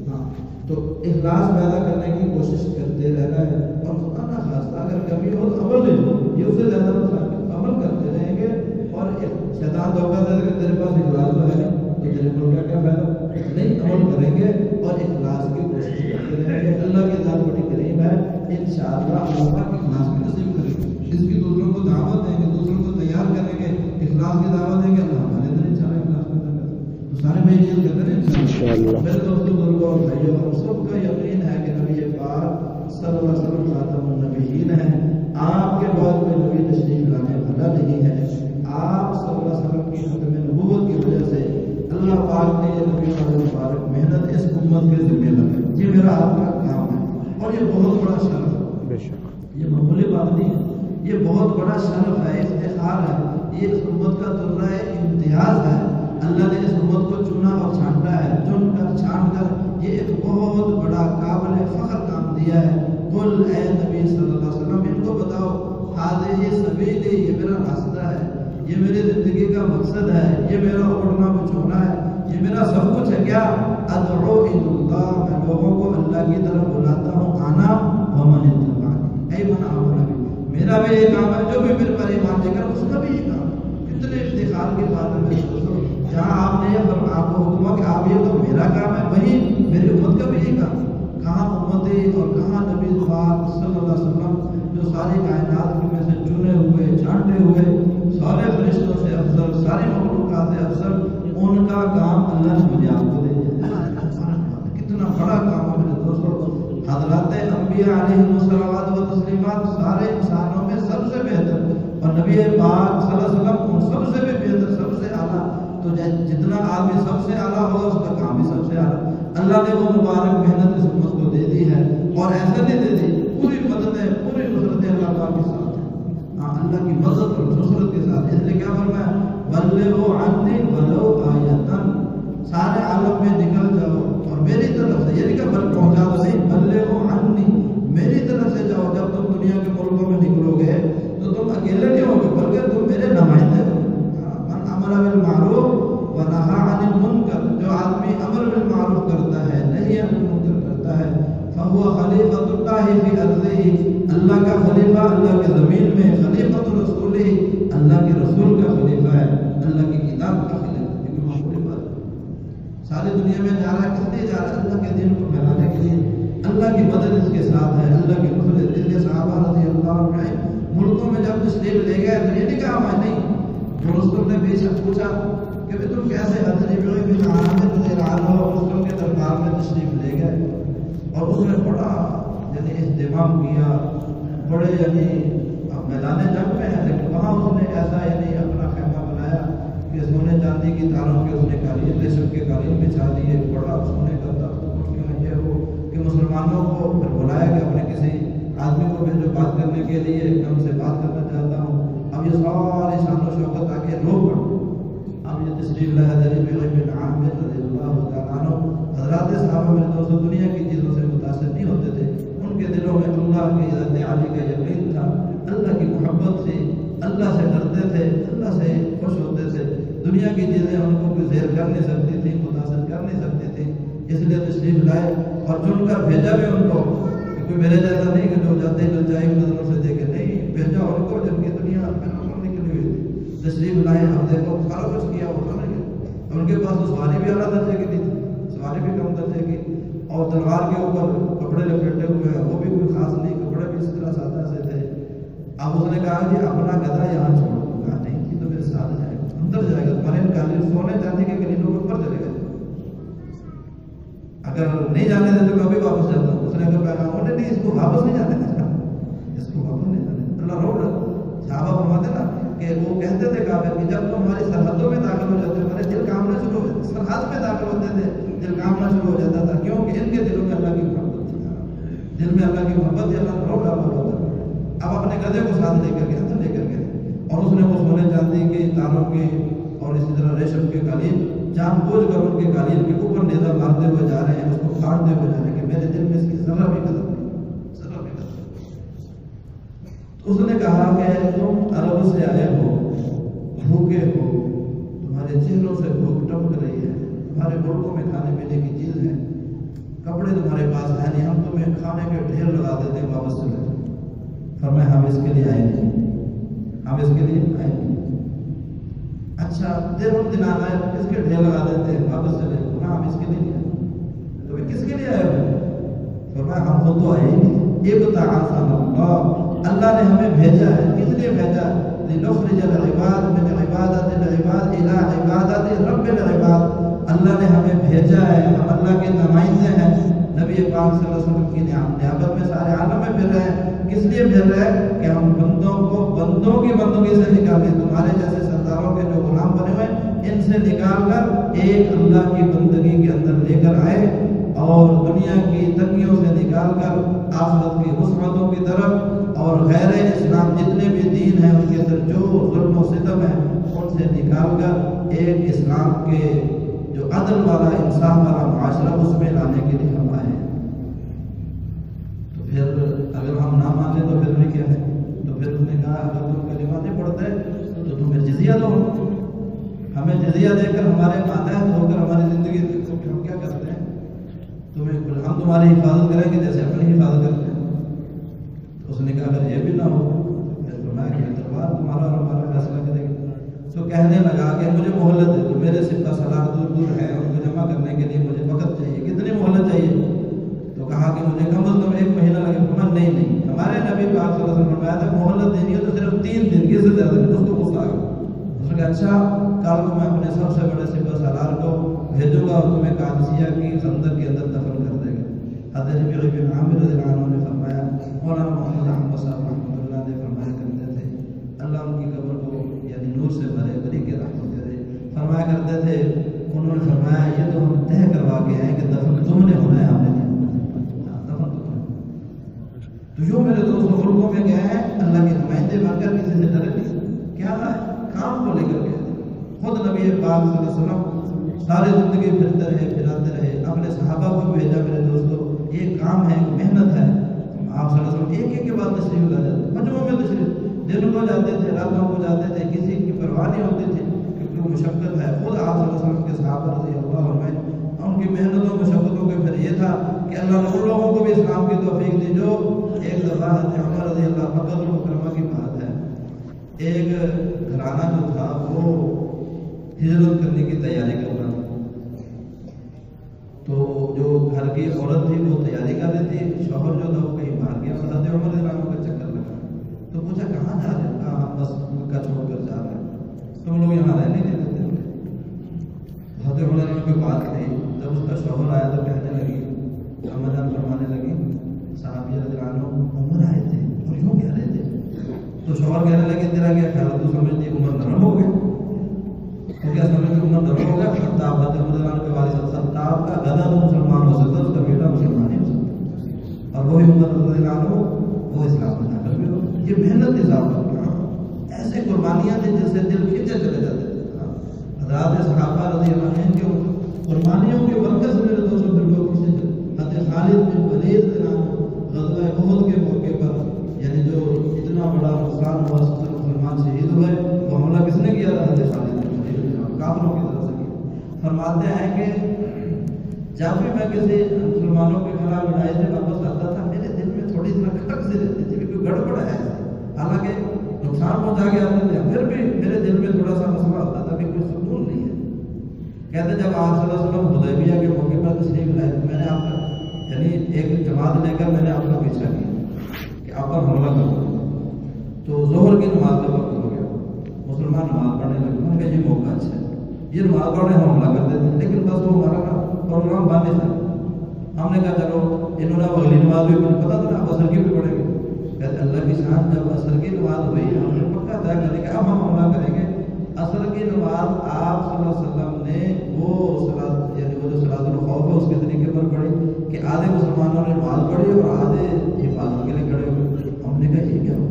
ہاں تو اخلاص پیدا کرنے کی کوشش کرتے رہنا ہے. اور خدا نہ خاصہ اگر کبھی ہو تو عمل لے لو. یہ اس سے زیادہ نقصان عمل کرتے رہیں گے. اور شیطان دھوکہ دے کہ تیرے پاس اخلاص تو ہے تو تیرے کو کیا فائدہ. نہیں عمل کریں گے اور اخلاص کی کوشش کرتے رہیں گے. اللہ کی ذات بڑی کریم ہے. انشاءاللہ اللہ کی اخلاص کی نصیب کرے گی. اس کی دوسروں کو دعوت دیں گے دوسروں کو تیار کریں گے اخلاص کی دعوت دیں گے اللہ ہمارے اندر انشاءاللہ اخلاص پیدا کرے گا. تو سارے بھائی یہ کہتے ہیں انشاءاللہ. میرے دوستوں بزرگوں اور بھائیوں ہم سب کا یقین ہے کہ نبی پاک صلی اللہ علیہ وسلم خاتم النبیین ہیں. آپ کے بعد کوئی نبی تشریف لانے والا نہیں ہے. آپ صلی اللہ علیہ وسلم کی ختم نبوت کی وجہ سے اللہ پاک نے یہ نبی والے مبارک محنت اس امت کے ذمہ لگائی. یہ میرا آپ کا کام ہے اور یہ بہت بڑا شرف ہے. یہ معمولی بات نہیں ہے. یہ بہت بڑا شرف ہے افتخار ہے. یہ اس امت کا درہ امتیاز ہے. اللہ نے اس امت کو چنا اور چھانٹا ہے. چن کر چھان کر یہ ایک بہت بڑا قابل فخر کام دیا ہے. قل اے نبی صلی اللہ علیہ وسلم ان کو بتاؤ حاضر سبیلی یہ میرا راستہ ہے. یہ میری زندگی کا مقصد ہے، یہ میرا اڑنا بچھونا ہے، یہ میرا سب کچھ ہے. کیا ادعو اللہ، میں لوگوں کو اللہ کی طرف بلاتا ہوں. آنا ومن اتبعنی، اے من آمن بی، میرا بھی یہ کام ہے. جو بھی میرے پر ایمان لے کر اس کا بھی یہ کام ہے. کتنے افتخار کی بات ہے میرے دوستوں. جہاں آپ نے آپ کو حکم ہوا کہ آپ یہ تو میرا کام ہے، وہیں میری امت کا بھی یہ کام ہے. کہاں امتی اور کہاں نبی پاک صلی اللہ علیہ وسلم جو ساری کائنات میں سے چنے ہوئے چھانٹے ہوئے سارے فرشتوں سے افضل، ساری مخلوقات سے افضل، ان کا کام اللہ نے مجھے آپ کو دے دیا. کتنا بڑا کام ہے میرے دوستوں. حضرات انبیاء علیہ الصلوات و تسلیمات سارے انسانوں میں سب سے بہتر، اور نبی پاک صلی اللہ علیہ وسلم ان سب سے بھی بہتر، سب سے اعلیٰ. تو جتنا آدمی سب سے اعلیٰ ہوگا اس کا کام بھی سب سے اعلیٰ. اللہ نے وہ مبارک محنت اس امت کو دے دی ہے، اور ایسے نہیں دے دی، پوری مددیں پوری نصرتیں اللہ پاک کے ساتھ ہیں. ہاں، اللہ کی مدد اور نصرت کے ساتھ. اس لیے کیا فرمایا، بلغوا عنی ولو آیۃ، سارے عالم میں نکل جاؤ اور میری طرف سے، یہ نہیں کہ بل پہنچا دو، نہیں، بلغوا عنی، میری طرف سے جاؤ. جب تم دنیا کے ملکوں میں نکلو گے تو تم اکیلے نہیں ہوگے، بلکہ تم میرے نمائندے ہو. من امر بالمعروف ونہا عن المنکر، جو آدمی امر بالمعروف کرتا ہے، نہی عن المنکر کرتا ہے، فہو خلیفۃ اللہ فی ارضہ، اللہ کا خلیفہ اللہ کے زمین میں، خلیفۃ رسولہ، اللہ کے رسول کا خلیفہ ہے، اللہ کی کتاب کا خلیفہ. یہ کوئی معمولی بات ہے. ساری دنیا میں جا رہا ہے، کس لیے جا رہا ہے؟ اللہ کے دین کو پھیلانے کے لیے. اللہ کی مدد اس کے ساتھ ہے، اللہ کی نصرت. اس لیے صحابہ رضی اللہ عنہم ملکوں میں جب تشریف لے گئے تو یہ نہیں کہا میں نہیں. رستم نے بے شک پوچھا کہ تم کیسے حضرت بن عامر رضی اللہ عنہ رستم کے دربار میں تشریف لے گئے، اور اس نے بڑا یعنی اہتمام کیا، بڑے یعنی میدان جنگ میں ہے لیکن وہاں اس نے ایسا یعنی اپنا خیمہ بنایا کہ سونے چاندی کی تاروں کے اس نے قالین، ریشم کے قالین بچھا دیے، بڑا سونے کا تخت یہ ہو کہ مسلمانوں کو پھر بلایا کہ اپنے کسی آدمی کو بھیجو بات کرنے کے لیے، میں ان سے بات کرنا چاہتا ہوں. اب یہ ساری شان و شوکت آگے روک پڑ. اب یہ تشریف لائے حضرت بن عامر رضی اللہ تعالیٰ عنہ. حضرات صحابہ میرے دوستوں دنیا کی چیزوں سے متاثر نہیں ہوتے تھے. ان کے دلوں میں اللہ کی عزت عالی کا یقین تھا، اللہ کی محبت تھی، اللہ سے ڈرتے تھے، اللہ سے خوش ہوتے تھے. دنیا کی چیزیں ان کو کوئی زیر کر نہیں سکتی تھی، متاثر کر نہیں سکتی تھی. اس لیے تشریف لائے اور چن کر بھیجا بھی ان کو. کوئی میرے جیسا نہیں کہ جو جاتے چل جائے نظروں سے دیکھے، نہیں، بھیجا ان کو جن کی دنیا نکلی ہوئی تھی. تشریف لائے، ہم دیکھو سارا کچھ کیا ہوتا نہیں. ان کے پاس تو سواری بھی اعلیٰ درجے کی تھی، سواری بھی کم درجے کی، اور تلوار کے اوپر کپڑے لپیٹے ہوئے ہیں، وہ بھی کوئی خاص نہیں، کپڑے بھی اس طرح سادہ سے تھے. اب اس نے کہا کہ اپنا گدھا یہاں چھوڑ. کہا نہیں، یہ تو میرے ساتھ جائے گا، اندر جائے گا، تمہارے قالین سونے چاندی کے قالینوں کے اوپر چلے گا. اگر نہیں جانے دے تو کبھی واپس جاتا ہوں. اس نے کہا پیغام نے نہیں، اس کو واپس نہیں جانے دینا، اس کو واپس نہیں جانے دینا. اللہ روڈ صحابہ فرماتے نا کہ وہ کہتے تھے کافر کہ جب تم ہماری سرحدوں میں داخل ہو جاتے ہمارے دل کامنا شروع ہو جاتے. سرحد میں داخل ہوتے تھے دل کامنا شروع ہو جاتا تھا. کیوں کہ ان کے دلوں میں اللہ کی محبت تھی، دل میں اللہ کی محبت تھی، اللہ روڈ ڈالا ہوتا تھا. اب اپنے گدھے کو ساتھ لے کر کے اندر لے کر گئے، اور اس نے وہ سونے چاندی کے تاروں کے اور اسی طرح ریشم کے قالین جان بوجھ کر ان کے قالین کے اوپر نیزہ مارتے ہوئے جا رہے ہیں، اس کو کاٹتے ہوئے جا رہے ہیں کہ میرے دل میں اس کی ذرا بھی قدر نہیں، ذرا بھی قدر نہیں. تو اس نے کہا کہ تم عرب سے آئے ہو، بھوکے ہو، تمہارے چہروں سے بھوک ٹپک رہی ہے، تمہارے ملکوں میں کھانے پینے کی چیز ہے، کپڑے تمہارے پاس ہے نہیں، ہم تمہیں کھانے کے ڈھیر لگا دیتے ہیں، واپس چلے جاؤ. فرمایا ہم اس کے لیے آئے نہیں، ہم اس کے لیے آئے نہیں. اچھا دن آئے اس کے ڈھیر لگا دیتے ہیں، واپس چلے جاؤ. ہم اس کے لیے نہیں آئے. تو کس کے لیے آئے ہو؟ فرمایا ہم خود تو آئے ہی نہیں. اللہ نے ہمیں بھیجا ہے. کس لیے بھیجا؟ لنخرج العباد من عبادت العباد الى عبادت رب العباد. اللہ نے ہمیں بھیجا ہے، ہم اللہ کے نمائندے ہیں. نبی پاک صلی اللہ علیہ وسلم کی نیابت میں سارے عالم میں پھر رہے ہیں. کس لیے پھر رہے ہیں؟ کہ ہم بندوں کو بندوں کی بندگی سے نکالیں. تمہارے جیسے سرداروں کے جو غلام بنے ہوئے ان سے نکال کر ایک اللہ کی بندگی کے اندر لے کر آئے، اور دنیا کی تنگیوں سے نکال کر آخرت کی وسعتوں کی طرف، اور غیر اسلام جتنے بھی دین ہیں ان کے اندر جو ظلم و ستم ہے ان سے نکال کر ایک اسلام کے جو عدل والا انصاف والا معاشرہ اس میں لانے کے لیے ہم آئے ہیں. تو پھر اگر ہم نہ مانیں تو پھر بھی کیا ہے؟ تو پھر اس نے کہا اگر تم کلمہ نہیں پڑھتے تو تمہیں جزیہ جزیہ دو، ہمیں جزیہ دے کر ہمارے ماتحت ہو کر ہماری زندگی ہم کیا کرتے ہیں؟ ہم تمہاری حفاظت کریں گے جیسے اپنی حفاظت کرتے ہیں۔ تو اس نے کہا اگر یہ بھی نہ ہو فرمایا کہ تلوار تمہارا اور ہمارا فیصلہ کرے گی۔ تو کہنے لگا کہ مجھے مہلت دے دو، میرے سپہ سالار دور دور ہے، ان کو جمع کرنے کے لیے مجھے وقت چاہیے، کتنی مہلت چاہیے؟ تو کہا کہ مجھے کم از کم 1 مہینہ لگے۔ فرمایا نہیں، ہمارے نبی پاک صلی اللہ علیہ وسلم نے فرمایا تھا مہلت دینی ہے تو صرف 3 دن، اس سے زیادہ نہیں۔ اس کو غصہ آ گیا، اس نے کہا اچھا کل کو میں اپنے سب سے بڑے سپہ سالار کو بھیجوں گا اور تمہیں قادسیہ کی خندق کے اندر دفن کر دے گا۔ حضرت ربیع بن عامر رضی اللہ عنہ نے فرمایا، مولانا محمد احمد صاحب رحمۃ اللہ نے فرمایا کرتے تھے اللہ ان کی قبر کو یعنی نور سے بھرے، بری کے رحمت کرے، فرمایا کرتے تھے انہوں نے فرمایا یہ تو ہم طے کروا کے ہیں کہ دفن تم نے ہونا ہے، ہم نے نہیں ہونا، دفن تم نے۔ تو جو میرے دوست ملکوں میں گئے ہیں اللہ کے نمائندے بن کر کسی سے ڈرے نہیں، کیا تھا کام کو لے کر گئے تھے۔ خود نبی پاک صلی اللہ علیہ وسلم ساری زندگی پھرتے رہے، پھراتے رہے، اپنے صحابہ کو بھیجا میرے دوستوں یہ کام ہے، محنت ہے۔ آپ صلی اللہ علیہ وسلم ایک ایک کے بعد تشریف لا جاتے، مجموعوں میں تشریف، دنوں کو جاتے تھے، راتوں کو جاتے تھے، کسی کی پرواہ نہیں ہوتی تھی کیونکہ وہ مشقت ہے۔ خود آپ صلی اللہ علیہ وسلم کے صحابہ رضی اللہ عنہ ان کی محنتوں مشقتوں کے پھر یہ تھا کہ اللہ نے ان لوگوں کو بھی اسلام کی توفیق دی جو ایک دفعہ حضرت عمر رضی اللہ مکہ المکرمہ کی بات ہے، ایک گھرانہ جو تھا وہ ہجرت کرنے کی تیاری کر رہا تھا، تو جو گھر کی عورت تھی وہ تیاری کر رہی تھی، شوہر جو تھا وہ کہیں باہر گیا، حضرت عمر رضی اللہ عنہ کا چکر لگا تو پوچھا کہاں جا رہے ہیں؟ کہا بس مکہ چھوڑ کر جا رہے ہیں، تم لوگ یہاں رہنے نہیں دیتے۔ حضرت عمر نے کوئی بات کہی، جب اس کا شوہر آیا تو کہنے لگی، اما جان فرمانے لگی صحابی رضی اللہ عنہ عمر آئے تھے اور یوں کہہ رہے تھے، تو شوہر کہنے لگے تیرا کیا خیال ہے؟ تو سمجھتی عمر نرم ہو گئے، تو کیا سمجھتی عمر نرم ہو گیا؟ خطاب حضرت عمر رضی اللہ عنہ کے والد خطاب کا گدا تو مسلمان ہو سکتا، اس کا بیٹا مسلمان نہیں ہو سکتا، اور وہی عمر رضی اللہ عنہ وہ اسلام میں داخل بھی ہو۔ یہ محنت حساب کر ایسے قربانیاں تھیں جس سے دل کھینچے چلے جاتے تھے۔ حضرات صحابہ رضی اللہ عنہ کے قربانیوں کے برکت سے میرے دوستوں پھر لوگ کسی حضرت خالد بن ولید غزوہ احد کے موقع پر یعنی جو اتنا بڑا نقصان ہوا، 70 مسلمان شہید ہوئے، وہ حملہ کس نے کیا تھا؟ حضرت خالد بن ولید، کافروں کی طرف سے کیا۔ فرماتے ہیں کہ جب بھی میں کسی مسلمانوں کے خلاف لڑائی سے واپس آتا تھا میرے دل میں تھوڑی سی کھٹک سی رہتی تھی کہ کوئی گڑبڑ ہے، حالانکہ نقصان پہنچا کے آتے تھے، پھر بھی میرے دل میں تھوڑا سا مسئلہ ہوتا تھا کہ کوئی سکون نہیں ہے۔ کہتے جب آپ صلی اللہ علیہ وسلم حدیبیہ کے موقع پر تشریف لائے تو میں نے آپ کا یعنی ایک جماعت لے کر میں نے آپ کا پیچھا کیا کہ آپ پر حملہ کروں، تو ظہر کی نماز کا وقت ہو گیا، مسلمان نماز پڑھنے لگے، میں نے کہا یہ موقع اچھا ہے، یہ نماز پڑھنے ہم حملہ کر دیتے ہیں، لیکن بس وہ ہمارا پروگرام باندھے تھا۔ ہم نے کہا چلو انہوں نے اگلی نماز بھی پتا تھا نا اب اثر کی بھی پڑھیں گے، کہتے اللہ کی شان جب اثر کی نماز ہوئی ہم نے پکا طے کر لیا کہ اب ہم حملہ کریں گے۔ اثر کی نماز آپ صلی اللہ علیہ وسلم نے وہ صلاۃ یعنی وہ جو صلاۃ الخوف ہے اس کے طریقے پر پڑھی کہ آدھے مسلمانوں نے نماز پڑھی اور آدھے حفاظت کے لیے کھڑے ہوئے۔ ہم نے کہا یہ کیا ہو،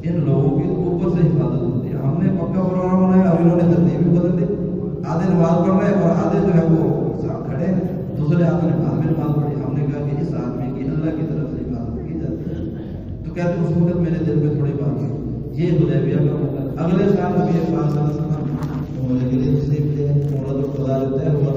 ان لوگوں کی اوپر سے حفاظت ہوتی ہے، ہم نے پکا پروگرام بنایا اور انہوں نے ترتیب بھی بدل دی، آدھے نماز پڑھ رہے اور آدھے جو ہے وہ کھڑے ہیں، دوسرے آدمی نے بعد میں نماز پڑھی۔ ہم نے کہا کہ اس آدمی کی اللہ کی طرف سے حفاظت کی جاتی ہے۔ تو کہتے اس وقت میرے دل میں تھوڑی بات ہوئی، یہ حدیبیہ کا موقع۔ اگلے سال نبی پاک صلی اللہ علیہ وسلم عمرے کے لیے تشریف لے، عمرہ تو خدا طے ہوا،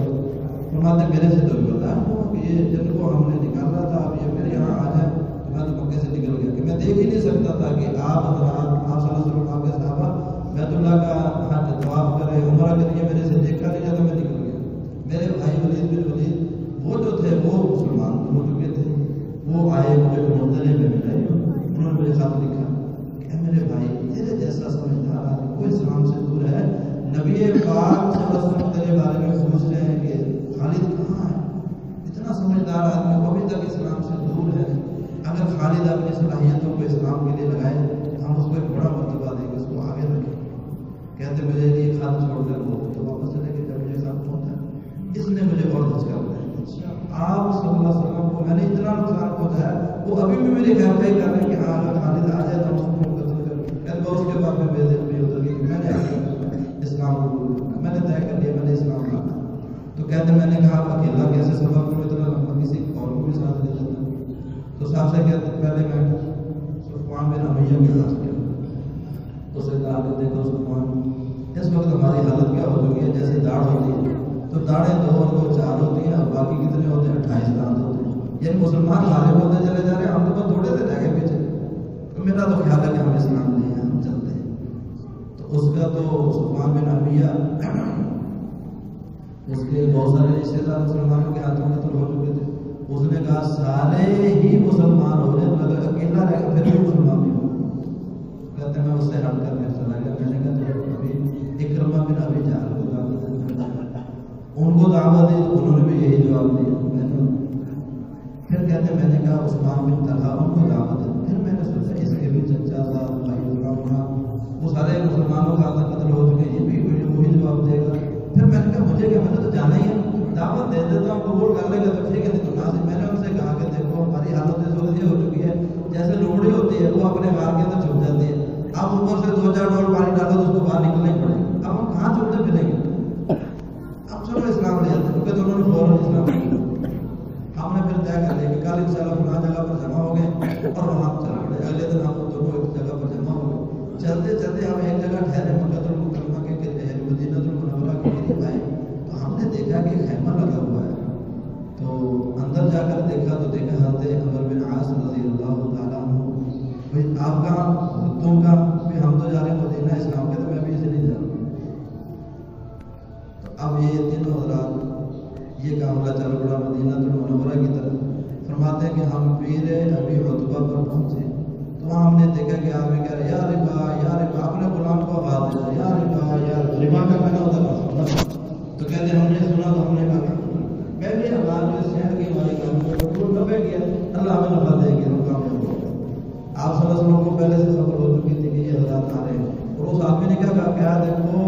فرماتے میرے سے تو برداشت ہوا کہ یہ جن کو ہم نے نکالا تھا اب یہ میرے یہاں آ جائے، تو میں تو مکے سے نکل گیا کہ میں دیکھ ہی نہیں سکتا تھا کہ آپ حضرات آپ صلی اللہ علیہ وسلم آپ کے صحابہ بیت اللہ کا حج طواف کرے، عمرہ کے لیے میرے سے دیکھا نہیں جاتا، میں نکل گیا۔ میرے بھائی ولید بن ولید وہ جو تھے وہ مسلمان ہو چکے تھے، وہ آئے مجھے مندرے میں ملے، انہوں نے مجھے خط لکھا کہ میرے بھائی تیرے جیسا سمجھدار آدمی کوئی اسلام سے دور ہے، نبی پاک صلی اللہ علیہ وسلم تیرے بارے میں پوچھ رہے ہیں کہ خالد کہاں ہے، اتنا سمجھدار آدمی وہ ابھی تک اسلام سے دور ہے، اگر خالد اپنی صلاحیتوں کو اسلام کے لیے لگائے ہم اس کو ایک بڑا مرتبہ دیں گے، اس کو آگے رکھیں۔ کہتے مجھے یہ خط چھوڑ کر وہ تو واپس چلے گئے، جب مجھے خط پہنچا اس نے مجھے اور دھچکا دیا، آپ صلی اللہ علیہ وسلم کو میں نے اتنا نقصان پہنچایا، وہ ابھی بھی میری خیر خواہی کر رہے ہیں کہ ہاں اگر خالد آ جائے تو ہم اس کو قتل کریں۔ کہتے اس کے بعد میں بے دل بھی اتر گئی کہ میں نے اسلام قبول کرنا، میں نے طے کر لیا میں نے اسلام لانا۔ تو کہتے میں نے کہا اکیلا کیسے سبب کو اتنا لمبا کسی اور کو بھی ساتھ لے جاتا، تو صاحب سے کہتے پہلے میں صفوان بن امیہ کے پاس گیا، تو اسے کہا کہ دیکھو صفوان اس وقت ہماری حالت کیا ہو چکی ہے، جیسے داڑھ ہوتی ہے تو داڑھیں 2 اور 2 4 ہوتی ہیں، اور باقی کتنے ہوتے ہیں 28 دانت ہوتے ہیں. یعنی مسلمان غالب ہوتے چلے جا رہے ہیں، ہم تو بس تھوڑے سے رہ گئے پیچھے. تو میرا تو خیال ہے کہ ہم اسلام نہیں ہیں، ہم چلتے ہیں. تو اس کا تو صفوان بن عمیہ اس کے بہت سارے رشتے دار مسلمانوں کے ہاتھوں میں قتل ہو چکے تھے. اس نے کہا سارے ہی مسلمان ہو جائے، مگر اکیلا رہ کر پھر بھی مسلمان نہیں ہو. کہتے ہیں میں اس سے ہٹ کر پھر چلا گیا. میں نے کہا ابھی اکرمہ بن ابی جہل کو دعوت دی، ان کو دعوت دی تو انہوں نے بھی یہی جواب دیا. پھر کہتے ہیں میں نے کہا عثمان بن طلحہ ان کو دعوت دی. پھر میں نے سوچا اس کے بھی چچا صاحب بھائی وہ سارے مسلمانوں کا قتل ہو چکے، یہ بھی وہی جواب دے گا. پھر میں نے کہا مجھے کیا، میں نے تو جانا ہی ہے، دعوت دے دیتا ہوں، قبول کر لے گا تو ٹھیک ہے، نہیں تو نہ. میں نے ان سے کہا کہ دیکھو ہماری حالت اس وقت یہ ہو چکی ہے جیسے لومڑی ہوتی ہے، وہ اپنے غار کے اندر چھپ جاتی ہے. اب اوپر سے 2-4 ڈول پانی ڈالو تو اس کو باہر نکلنا ہی پڑے گا. اب ہم کہاں چھپتے پھریں گے؟ اب چلو اسلام لے جاتے ہیں، کیونکہ دونوں نے فوراً اسلام لیا. ہم نے پھر طے کر لیا کہ کل انشاءاللہ فلاں جگہ پر جمع ہو گئے اور وہاں چل پڑے. اگلے دن ہم دونوں ایک جگہ پر جمع ہو گئے. چلتے چلتے ہم ایک جگہ ٹھہرے، مکہ المکرمہ کے مدینہ المنورہ کے قریب آئے تو ہم نے دیکھا کہ خیمہ لگا ہوا ہے. تو اندر جا کر دیکھا تو دیکھا حضرت عمر بن عاص رضی اللہ تعالیٰ عنہ. بھائی آپ کہاں؟ تم کہاں؟ ہم تو جا رہے ہیں مدینہ اسلام کے. تو میں بھی اسے نہیں جا رہا. تو اب یہ تینوں حضرات یہ معاملہ چل پڑا مدینہ المنورہ کی طرف. فرماتے ہیں کہ ہم پیر ابی عتبہ پر پہنچے تو وہاں ہم نے دیکھا کہ آپ کہہ رہے یا ربا یا ربا. اپنے غلام کو آواز دیا یا ربا یا ربا کا میں نے ادھر سنا. تو کہتے ہم نے سنا تو ہم نے کہا پہلے آواز جو شہر کی ہماری کام کو نبے گیا اللہ ہمیں نفع دے گی، ہم کام ہو گئے. آپ صلی اللہ علیہ وسلم کو پہلے سے خبر ہو چکی تھی کہ یہ حضرات آ رہے ہیں. اور اس آدمی نے کیا کہا کہ دیکھو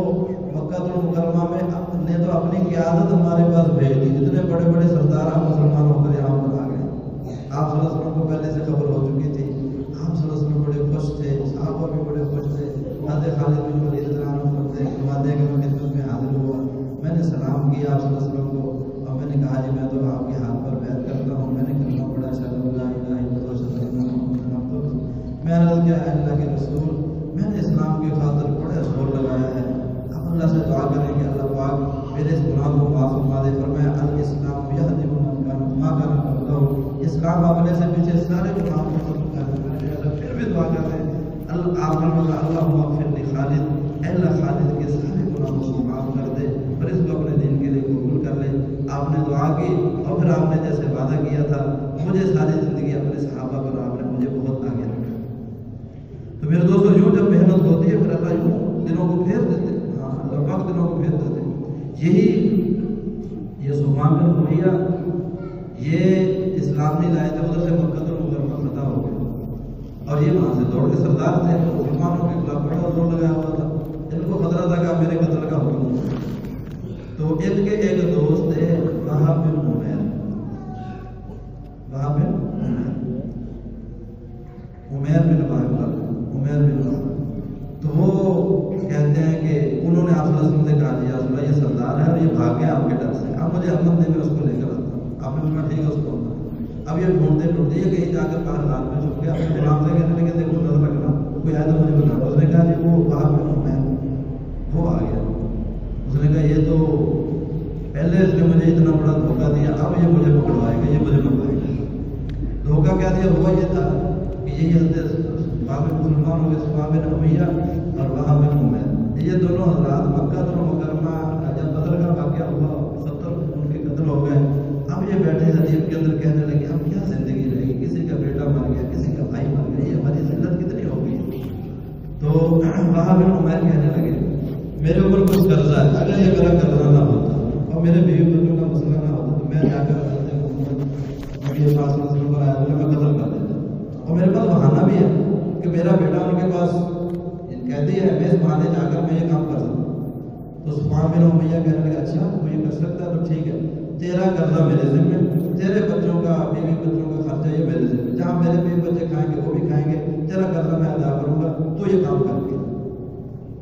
مکہ المکرمہ میں نے تو اپنی قیادت ہمارے پاس بھیج دی، جتنے بڑے بڑے سردار آپ مسلمان ہو کر یہاں پر آ گئے. آپ صلی اللہ علیہ وسلم کو پہلے سے خبر ہو چکی تھی. آپ صلی اللہ علیہ وسلم بڑے خوش تھے، صحابہ بھی بڑے خوش تھے. حضرت خالد بن ولید رضی اللہ عنہ فرماتے ہیں کہ میں خدمت میں حاضر ہوا. میں نے سلام کیا آپ صلی اللہ علیہ وسلم کو اور میں نے کہا جی میں تو آپ کے ہاتھ پر بیعت کرتا ہوں. میں نے کلمہ پڑھا اشہد ان لا الہ الا اللہ واشہد ان محمدا عبدہ. میں نے عرض کیا اللہ کے رسول میں نے اسلام کی خاطر بڑا زور لگایا ہے. اب اللہ سے دعا کریں کہ اللہ پاک میرے اس گناہ کو معاف فرما دے. فرمایا الاسلام یہدم ما کان قبلہ. اسلام اپنے سے پیچھے سارے گناہوں کو ختم کر دیتا ہے. پھر بھی دعا کرتے ہیں آپ نے کہا اللہم اغفر لخالد، اے اللہ خالد کے سارے گناہوں کو معاف کر دے اور اس کو اپنے دین کے لیے قبول کر لے. آپ نے دعا کی اور پھر آپ نے جیسے وعدہ کیا تھا مجھے ساری زندگی اپنے صحابہ پر آپ نے مجھے بہت آگے رکھا. تو میرے دوستوں یوں جب محنت ہوتی ہے پھر اللہ یوں دنوں کو پھیر دیتے. ہاں اللہ پاک دنوں کو پھیر دیتے. یہی یہ صفوان بن عمیہ یہ اسلام نہیں لائے تھے، ادھر سے مکہ المکرمہ فتح ہو گئے اور یہ وہاں سے دوڑ کے سردار تھے. مسلمانوں کے خلاف بڑا زور لگایا ہوا تھا. ان کو خطرہ تھا کہ میرے قتل کا حکم ہو. تو ان کے ایک دوست تھے وہاب بن عمیر. وہاب بن عمیر بن وہاب. تو وہ کہتے ہیں کہ انہوں نے آپ صلی اللہ علیہ وسلم سے کہا جی رسول اللہ یہ سردار ہے اور یہ بھاگ گیا آپ کے ڈر سے، اب مجھے احمد نے میں اس کو لے کر آتا ہوں. آپ نے بولا ٹھیک ہے اس کو. اب یہ ڈھونڈتے یہ کہیں جا کر باہر رات میں چھپ گیا. اپنے غلام سے کہنے لگے دیکھو نظر رکھنا کوئی آئے تو مجھے بتا. اس نے کہا جی وہ وہاب بن عمیر وہ آ گیا. اس نے کہا یہ تو پہلے اس نے مجھے اتنا بڑا دھوکہ دیا، اب یہ مجھے پکڑوائے گا، یہ مجھے پکڑائے گا. دھوکہ کیا دیا ہوا یہ تھا کہ یہی حضرت باب مسلمان ہوئے صفوان بن عمیہ اور وہاب بن عمیر. یہ دونوں حضرات مکہ المکرمہ جب بدر کا واقعہ ہوا 70 ان کے قتل ہو گئے. اب یہ بیٹھے حدیث کے اندر کہنے لگے اب کیا زندگی رہے گی، کسی کا بیٹا مر گیا، کسی کا بھائی مر گیا، یہ ہماری ذلت کتنی ہو گئی. تو وہاب بن عمیر کہنے لگے میرے اوپر کچھ قرضہ ہے، اگر یہ میرا قرضہ نہ ہوتا اور میرے بیوی بچوں کا مسئلہ نہ ہوتا تو میں جا کر یہ فاصلہ پر آیا تو میں قتل کر دیتا. اور میرے پاس بہانہ بھی ہے کہ میرا بیٹا ان کے پاس کہتی ہے میں اس بہانے جا کر میں یہ کام کر سکتا ہوں. تو صفوان بن عمیہ کہنے لگا اچھا تو یہ کر سکتا ہے تو ٹھیک ہے، تیرا قرضہ میرے ذمہ، تیرے بچوں کا بیوی بچوں کا خرچہ یہ میرے ذمہ، جہاں میرے بیوی بچے کھائیں گے وہ بھی کھائیں گے، تیرا قرضہ میں ادا کروں گا تو یہ کام کر کے.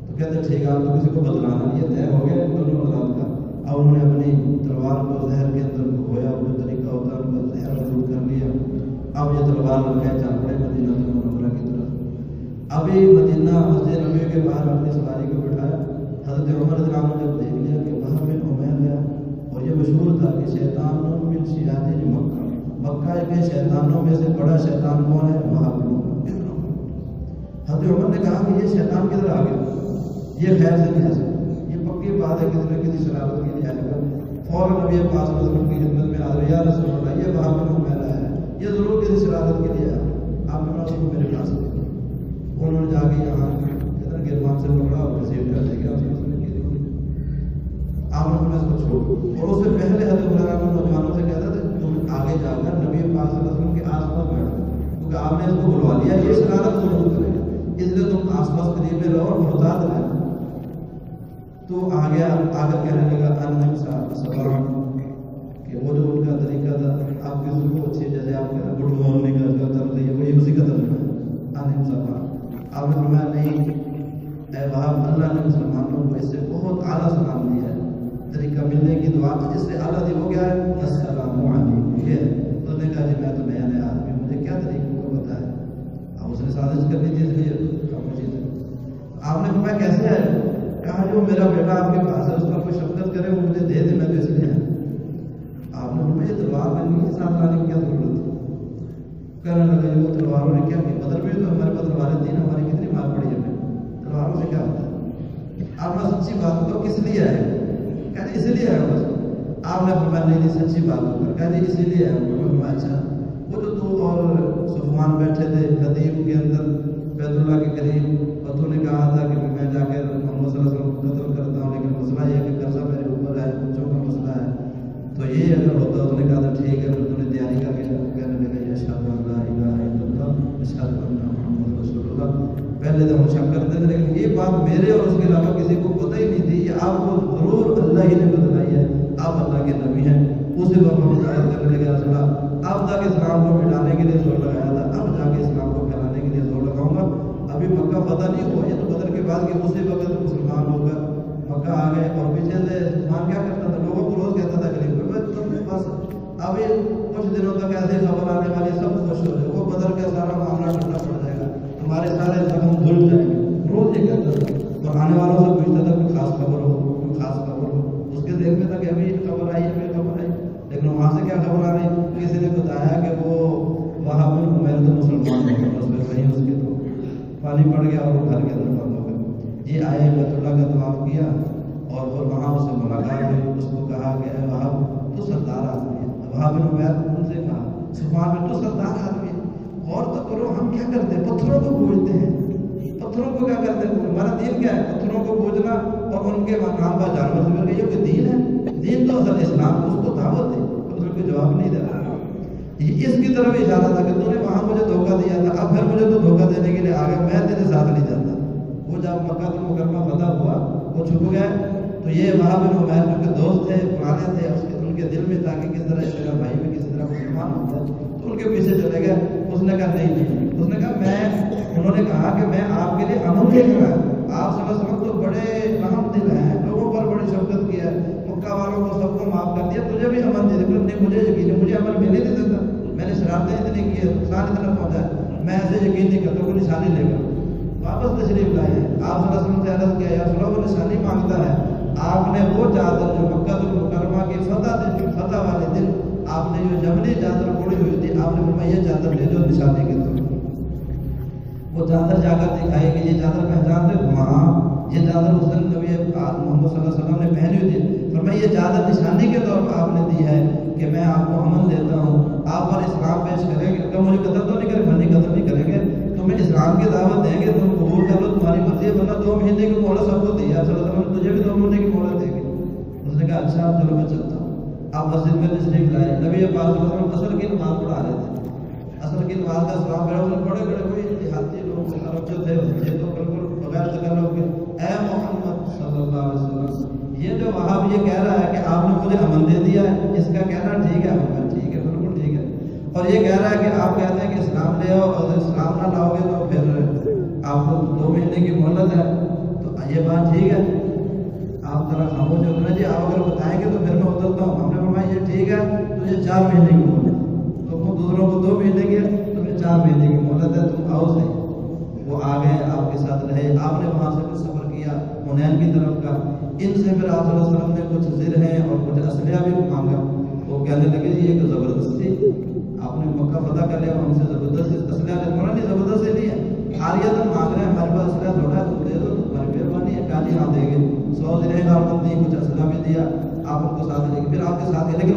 تو کہتے ہیں ٹھیک ہے آپ تو کسی کو بدلانا نہیں. یہ طے ہو گیا دونوں حضرات کا. اب انہوں نے اپنی تلوار کو زہر کے اندر کھویا، جو طریقہ ہوتا ہے ان کا زہر ضرور کر لیا. اب یہ تلوار رکھے چل پڑے مدینہ المنورہ کی طرف. ابھی مدینہ مسجد نبوی کے باہر اپنی سواری کو بٹھایا. حضرت عمر رضی اللہ عنہ جب دیکھ لیا کہ وہاں بن عمیر ہے، اور یہ مشہور تھا کہ شیطانوں من شیاطین مکہ، مکہ کے شیطانوں میں سے بڑا شیطان کون ہے؟ وہاں بن عمر۔ حضرت عمر نے کہا کہ یہ شیطان کدھر آ گیا، یہ خیر سے نہیں آ سکتا، یہ پکی بات ہے کسی نہ کسی شرارت کے لیے آئے گا۔ فوراً نبی پاک صلی اللہ علیہ وسلم کی خدمت میں حاضر، یا رسول اللہ یہ وہاں بن عمیر ہے، یہ ضرور کسی شرارت کے لیے آیا، آپ نے اس کو میرے پاس۔ انہوں نے جا کے یہاں گرمان سے پکڑا اور ریسیو کر دے گیا، آپ نے اس کو چھوڑ، اور اس سے پہلے حضرت عمر نوجوانوں سے کہتا تھا تم آگے جا کر نبی پاک صلی اللہ علیہ وسلم کے آس پاس بیٹھو، کیونکہ آپ نے اس کو بلوا لیا، یہ شرارت ضرور کرے گا، اس لیے تم آس پاس قریب میں رہو اور محتاط رہو۔ تو آگے آ کر کہنے لگا انم صباح، کہ وہ جو ان کا طریقہ تھا آپ کی ضرور اچھی، جیسے آپ کہنا گڈ مارننگ کا طرز ہے، وہی اسی کا طرز ہے انم صباح۔ آپ نے فرمایا نہیں اے وہاب، اللہ نے مسلمانوں کو اس سے بہت اعلیٰ سلام دیا ہے، طریقہ ملنے کی دعا اس سے اعلیٰ دی وہ کیا ہے؟ السلام علیکم۔ یہ تو نے کہا جی میں تو نیا نیا آدمی، مجھے کیا طریقہ کو پتا ہے، اب اس نے سازش کر لی تھی، اس لیے خاموشی سے۔ آپ نے فرمایا کیسے ہے؟ کہا جو میرا بیٹا آپ کے پاس ہے، اس پر کوئی شفقت کرے وہ مجھے دے دے، میں تو اس لیے ہے۔ آپ نے فرمایا یہ تلوار میں نہیں ساتھ لانے کی کیا ضرورت ہے؟ کہنے لگا یہ وہ تلواروں نے کیا کی، بدر میں تو ہمارے پاس تلواریں تین، ہماری کتنی مار پڑی ہے، تلواروں سے کیا ہوتا ہے؟ آپ نے سچی بات کو کس لیے ہے؟ کہتے اسی لیے ہے بس۔ آپ نے فرمایا نہیں سچی بات کو کر، کہتے اسی لیے ہے۔ اچھا وہ جو تو اور صفوان بیٹھے تھے خدیب کے اندر بیت اللہ کے قریب، اور تو نے کہا تھا کہ میں جا کے محمد صلی اللہ علیہ وسلم کو قتل کرتا ہوں، لیکن مسئلہ یہ ہے کہ قرضہ میرے اوپر ہے، بچوں کا مسئلہ ہے، تو یہ اگر ہوتا تو نے کہا تھا ٹھیک ہے، پھر تو نے تیاری کر کے کہنے لگا اشہد ان لا الہ الا اللہ اشہد ان محمد رسول اللہ۔ پہلے تو ہم شک کرتے تھے، لیکن یہ بات میرے اور اس کے علاوہ کسی کو پتہ ہی نہیں تھی، یہ آپ کو ضرور اللہ ہی نے بتلائی ہے، آپ اللہ کے نبی ہیں۔ اسی وقت ہم شاید کرنے لگے رسول اللہ اب تک اسلام کو مٹانے کے لیے زور لگایا تھا، اب جا کے اسلام کو پھیلانے کے لیے زور لگاؤں گا، ابھی مکہ فتح نہیں ہوا، یہ تو بدر کے بعد کہ اسی وقت مسلمان ہو کر مکہ آ گئے، اور پیچھے سے مسلمان کیا کرتا تھا، لوگوں کو روز کہتا تھا غریب بس ابھی کچھ دنوں تک ایسے خبر آنے والی سب خوش ہو جائے، وہ بدر کا سارا معاملہ ٹھنڈا پڑ جائے گا، تمہارے سارے زخم دھل جائیں گے، روز یہ کہتا تھا، اور آنے والوں سے پوچھتا تھا کوئی خاص خبر ہو، کوئی خاص خبر ہو، اس کے ذہن میں تھا کہ ابھی خبر آئی، ابھی خبر آئی، لیکن وہاں سے کیا خبر آ رہی؟ کسی نے بتایا کہ وہ وہاں پر عمیر تو مسلمان ہو گئے، وہیں اس کے تو پانی پڑ گیا اور وہ گھر کے اندر بند ہو گئے۔ یہ آئے بیت اللہ کا طواف کیا، اور پھر وہاں اس سے ملاقات ہوئی، اس کو کہا کہ اے وہاں تو سردار آدمی ہے، وہاں بن عمیر ان سے کہا صفوان میں تو سردار آدمی ہے، اور تو کرو ہم کیا کرتے ہیں؟ پتھروں کو پوجتے ہیں، پتھروں کو کیا کرتے ہیں؟ ہمارا دین کیا ہے؟ پتھروں کو پوجنا اور ان کے نام پر جانور سے مل گئی، یہ کوئی دین ہے؟ دین تو اصل اسلام، اس کو دعوت ہے، پتھروں کو جواب نہیں دے رہا۔ اس کی طرف اشارہ تھا کہ تو نے وہاں مجھے دھوکہ دیا تھا، اب پھر مجھے تو دھوکہ دینے کے لیے آ گیا، میں تیرے ساتھ نہیں جاتا۔ وہ جب مکہ المکرمہ فتح ہوا وہ چھپ گئے، تو یہ وہاں بن عمیر جو کہ دوست تھے، پرانے تھے، ان کے دل میں تھا کہ کس طرح میرا بھائی بھی کسی طرح مسلمان ہوتا ہے، تو ان کے پیچھے چلے گئے۔ اس نے کہا نہیں، اس نے کہا انہوں نے کہا کہ میں آپ کے لیے امن لے کر آیا، آپ صلی اللہ علیہ وسلم تو بڑے رحم دل ہیں، لوگوں پر بڑی شفقت کی ہے، مکہ والوں کو سب کو معاف کر دیا، تجھے بھی امن دے دے، نہیں مجھے یقین ہے، مجھے امن ملے نہیں دیتا، میں نے شرارتیں اتنی کی ہے، نقصان اتنا پہنچا ہے، میں ایسے یقین نہیں کرتا، کوئی نشانی لے کر واپس تشریف لائے ہیں۔ آپ صلی اللہ علیہ وسلم سے عرض کیا یا رسول اللہ وہ نشانی مانگتا ہے، آپ نے وہ چادر جو مکہ المکرمہ کی فتح والے دن آپ نے جو جملی چادر اڑی ہوئی تھی، آپ نے فرمایا یہ چادر لے جو نشانی کے طور پر، وہ چادر جا کر دکھائی کہ یہ چادر پہچان دے، وہاں یہ چادر اس دن نبی محمد صلی اللہ علیہ وسلم نے پہنی ہوئی تھی، فرمایا یہ چادر نشانی کے طور پر آپ نے دی ہے کہ میں آپ کو امن دیتا ہوں، آپ پر اسلام پیش کریں گے، کہ مجھے قتل تو نہیں کریں، بھنی قتل نہیں کریں گے، تمہیں اسلام کی دعوت دیں گے، تم قبول کر لو، تمہاری مرضی ہے، ورنہ 2 مہینے کی مہلت سب کو دی ہے، صلی اللہ علیہ وسلم تجھے بھی 2 مہینے کی مہلت دیں گے۔ اس نے کہا اچھا چلو میں چلتا ہوں۔ آپ مسجد میں تشریف لائے، نبی پاک صلی اللہ علیہ وسلم عصر کی نماز پڑھا رہے تھے، عصر کی نماز کا سلام پڑھا، بڑے بڑے کوئی دیہاتی لوگ عرب جو تھے یہ تو بالکل بغیر تکلف کے اے محمد صلی اللہ علیہ وسلم، یہ جو وہاں یہ کہہ رہا ہے کہ آپ نے مجھے امن دے دیا ہے، اس کا کہنا ٹھیک ہے؟ ٹھیک ہے، بالکل ٹھیک ہے، اور یہ کہہ رہا ہے کہ آپ کہتے ہیں کہ اسلام لے آؤ، اور اسلام نہ لاؤ گے تو پھر آپ کو 2 مہینے کی مہلت ہے، تو یہ بات ٹھیک ہے؟ آپ ذرا خاموش ہو جی، آپ اگر بتائیں گے تو پھر میں اترتا ہوں۔ ہم نے فرمایا یہ ٹھیک ہے، تو یہ 4 مہینے کی مہلت، تو دوسروں کو 2 مہینے کی ہے، تمہیں 4 مہینے کی مہلت ہے، تم آؤ صحیح۔ وہ آ گئے، آپ کے ساتھ رہے، آپ نے وہاں سے پھر سفر کیا۔ کیا حنین کی طرف کا. ان سے پھر آپ صلی اللہ علیہ وسلم نے کچھ زرہیں اور کچھ اسلحہ بھی مانگا. وہ کہنے لگے یہ ایک زبردستی, آپ نے مکہ فتح کر لیا, ہم سے زبردستی اسلحہ لے, تھوڑا نہیں زبردستی نہیں ہے, عاریۃ مانگ رہے ہیں, ہمارے پاس اسلحہ تھوڑا ہے, تم دے دو, تمہاری مہربانی ہے. کہا جی ہاں دیں گے. 100 زرہیں غارت دی, کچھ اسلحہ بھی دیا, آپ ان کو ساتھ لے گئے. پھر آپ کے ساتھ, لیکن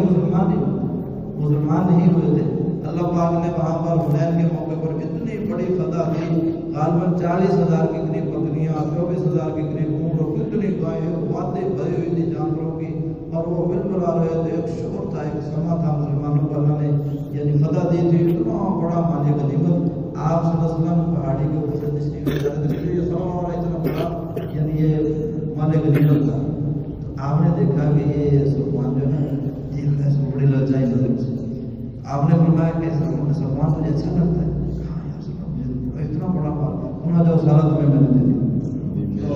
مسلمان نہیں ہوئے تھے. اللہ پاک نے وہاں پر حنین کے موقع پر اتنی بڑی فتح دی, غالباً 40,000 کے قریب بکریاں, 24,000 کے قریب اونٹ اور کتنی گائیں اور وادیں بھری ہوئی تھی جانوروں کی, اور وہ بالکل آ رہے تھے. ایک شور تھا, ایک سما تھا, مسلمانوں کو اللہ نے یعنی فتح دی تھی. اتنا بڑا مال غنیمت. آپ صلی اللہ علیہ وسلم پہاڑی کے اوپر سے تشریف لے جاتے تھے, یہ سما ہو رہا اتنا بڑا یعنی یہ مال غنیمت تھا. آپ نے دیکھا کہ یہ سلمان جو ہے یہ بڑی لجائی نظر سے. آپ نے فرمایا کہ سلمان مجھے اچھا لگتا ہے. ہاں یا سلمان اتنا بڑا مال, انہوں نے جو سارا تمہیں میں نے دے دی. تو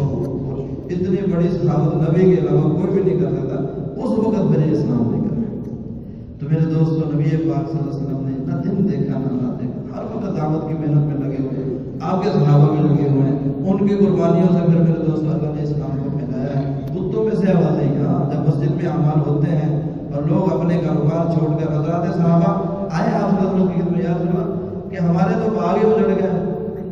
اتنی بڑی صحابت نبی کے علاوہ کوئی بھی نہیں کر سکتا. اس وقت میرے اسلام نہیں کر رہے. تو میرے دوستوں, نبی پاک صلی اللہ علیہ وسلم نے نہ دن دیکھا نہ رات دیکھا, ہر وقت دعوت کی محنت میں لگے ہوئے, آپ کے صحابہ میں لگے ہوئے ہیں. ان کی قربانیوں سے پھر میرے دوستوں اللہ نے اسلام کو پھیلایا ہے. بتوں میں سے آوازیں یہاں جب مسجد میں اعمال ہوتے ہیں اور لوگ اپنے کاروبار چھوڑ کر, حضرات صحابہ آئے آپ صلی اللہ علیہ وسلم کی خدمت کہ ہمارے تو باغ ہی اجڑ گئے,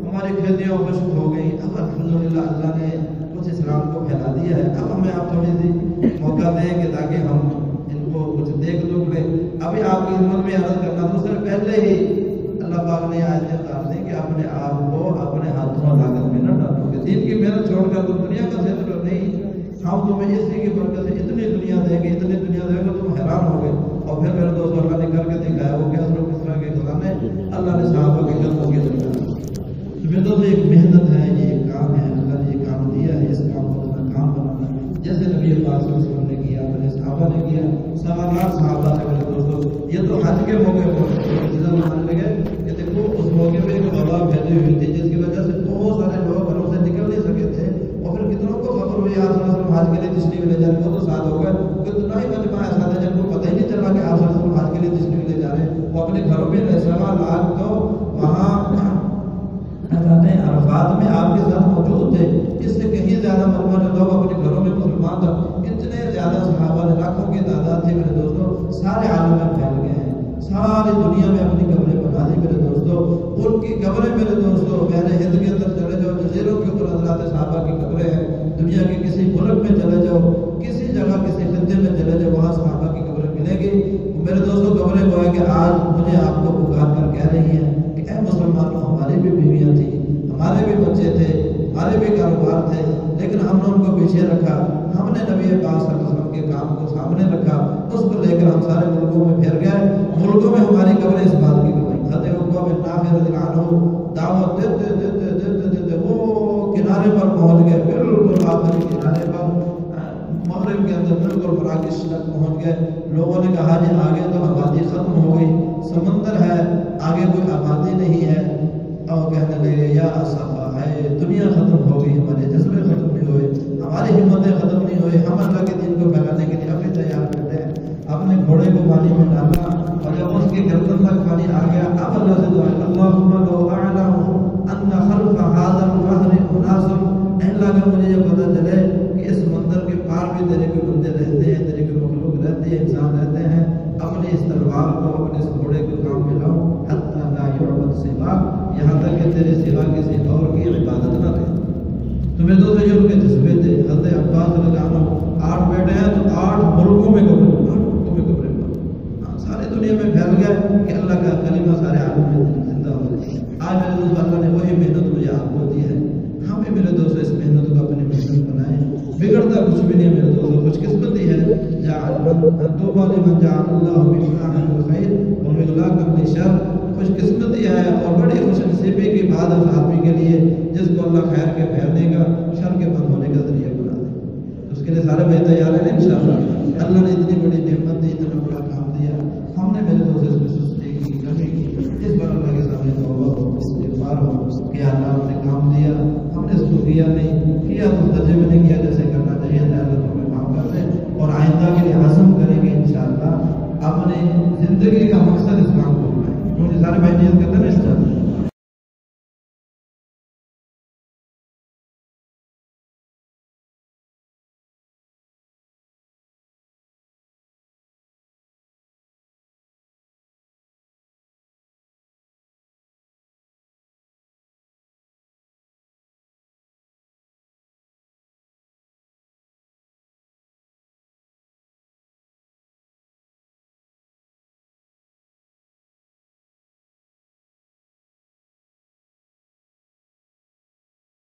ہماری کھیتیاں خشک ہو گئی, اب الحمدللہ اللہ نے کچھ اسلام کو پھیلا دیا ہے, اب ہمیں آپ تھوڑی سی موقع دیں کہ تاکہ ہم ان کو کچھ دیکھ دکھ لیں. ابھی آپ کی خدمت میں عرض کرنا تو اس سے پہلے ہی اللہ پاک نے آیتیں اتار دی کہ اپنے آپ کو اپنے ہاتھوں طاقت میں نہ ڈالو, کہ دین کی محنت چھوڑ کر تم دنیا کا ذکر نہیں, ہم تمہیں اسی کی برکت سے اتنی دنیا دیں گے, اتنی دنیا دیں گے تم حیران ہو گئے. اور پھر میرے دوست اللہ نے کر کے دکھایا, وہ کیا سر کس طرح کے خزانے اللہ نے صحابہ کی خدمت کے دکھایا. تو میرے دوست ایک محنت ہے, یہ ایک کام ہے, اللہ نے یہ کام دیا ہے, اس کام کو اپنا کام بنانا جیسے نبی پاک صلی اللہ علیہ وسلم نے کیا, اپنے صحابہ نے کیا, سوالات صحابہ سے. میرے دوستوں یہ تو حج کے موقع پر ماننے لگے کہ دیکھو اس موقع پہ ایک وبا پھیلی ہوئی تھی جس کی وجہ سے بہت سارے لوگ گھروں سے نکل نہیں سکے تھے, اور پھر کتنوں کو خبر ہوئی آپ صلی اللہ علیہ وسلم حج کے لیے تشریف لے جا رہے, وہ تو ساتھ ہو گئے. کتنا ہی مجمع ایسا تھا جن کو پتہ ہی نہیں چلا کہ آپ صلی اللہ علیہ وسلم حج کے لیے تشریف لے جا رہے ہیں. وہ اپنے گھروں میں 1.25 تو وہاں عرفات میں آپ کے ساتھ موجود تھے. اس سے کہیں زیادہ مجمع جو لوگ اپنے گھروں میں مسلمان تھا, اتنے زیادہ صحابہ نے, لاکھوں کی تعداد تھی میرے دوستوں, سارے عالم میں پھیل گئے ہیں, ساری دنیا میں اپنی قبریں بنا دی میرے دوستوں. ان کی قبریں میرے دوستوں میرے ہند کے اندر چلے جاؤ, جزیروں کے اوپر حضرات صحابہ کی قبریں ہیں. دنیا کے کسی ملک میں چلے جاؤ, کسی جگہ کسی خطے میں چلے جاؤ, وہاں صحابہ کی قبریں ملیں گی. میرے دوستوں قبریں وہ ہے کہ آج مجھے آپ کو پکار کر کہہ رہی ہیں کہ اے مسلمانوں, ہماری بھی بیویاں تھیں, ہمارے بھی بچے تھے, ہمارے بھی کاروبار تھے, لیکن ہم نے ان کو پیچھے رکھا. ہم نے نبی پاک صلی اللہ علیہ وسلم کے کام کو سامنے رکھا, اس کو لے کر ہم سارے ملکوں میں پھیر گئے. ملکوں میں ہماری قبریں اس بات کی گواہی. حضرت عقبہ بن نافع رضی اللہ عنہ دعوت دیتے وہ کنارے پر پہنچ گئے, بالکل آخری کنارے پر, مغرب کے اندر بالکل مراکش تک پہنچ گئے. لوگوں نے کہا جی آگے تو آبادی ختم ہو گئی, سمندر ہے, آگے کوئی آبادی نہیں ہے. اور کہنے لگے یا اسفا ہے, دنیا ختم ہو گئی, ہمارے جذبے ختم نہیں ہوئے, ہماری ہمتیں ختم نہیں ہوئی, ہم اللہ کے دین کو پھیلانے کے لیے ابھی تیار کرتے ہیں. اپنے گھوڑے کو پانی میں ڈالا, اور جب اس کی گردن تک پانی آ گیا, اب اللہ سے دعا, اللہم لو اعلم ان خلق هذا البحر مناسب, اے اللہ اگر مجھے یہ پتہ چلے کہ اس سمندر کے پار بھی تیرے کے بندے رہتے ہیں, تیرے کے مخلوق رہتے ہیں, انسان رہتے ہیں, اپنے اس تلوار کو, اپنے اس گھوڑے کو کام میں لاؤ, حتی لا یعبد سواک, یہاں تک کہ تیرے سوا کسی اور کی عبادت نہ کرے. تو میرے دوستوں یہ ان کے جذبے تھے. حضرت عباس رضی اللہ عنہ 8 بیٹے ہیں تو 8 ملکوں میں قبریں, ساری دنیا میں پھیل گئے کہ اللہ کا کلمہ سارے عالم میں زندہ ہو جائے. آج میرے دوست اللہ نے وہی محنت مجھے آپ کو دی ہے, ہمیں میرے دوست اس محنت کو اپنی محنت بنائیں. بگڑتا کچھ بھی نہیں میرے دوستوں, خوش قسمتی ہے. توبہ لمن جعل اللہ مفتاحا للخیر ومغلاقا للشر, خوش قسمتی ہے اور بڑی خوش نصیبی کی بات اس آدمی کے لیے جس کو اللہ خیر کے پھیلنے کا, شر کے بند ہونے کا ذریعہ بنا دے. اس کے لیے سارے بھائی تیار ہیں انشاءاللہ. اللہ نے اتنی بڑی نعمت دی, اتنا بڑا کام دیا, ہم نے میرے دوست اس میں سستی کی, کمی کی, اس بار اللہ کے سامنے توبہ ہو, استغفار ہو کہ اللہ نے کام دیا, ہم نے اس کو کیا نہیں, کیا تو درجے میں نہیں کیا جیسے کرنا چاہیے. اللہ ہمیں معاف کر دیں اور آئندہ کے لیے عزم کریں گے انشاءاللہ. اپنے زندگی کا مقصد اسلام کو بنائیں. مجھے سارے بھائی نیت کرتے ہیں نا اس طرح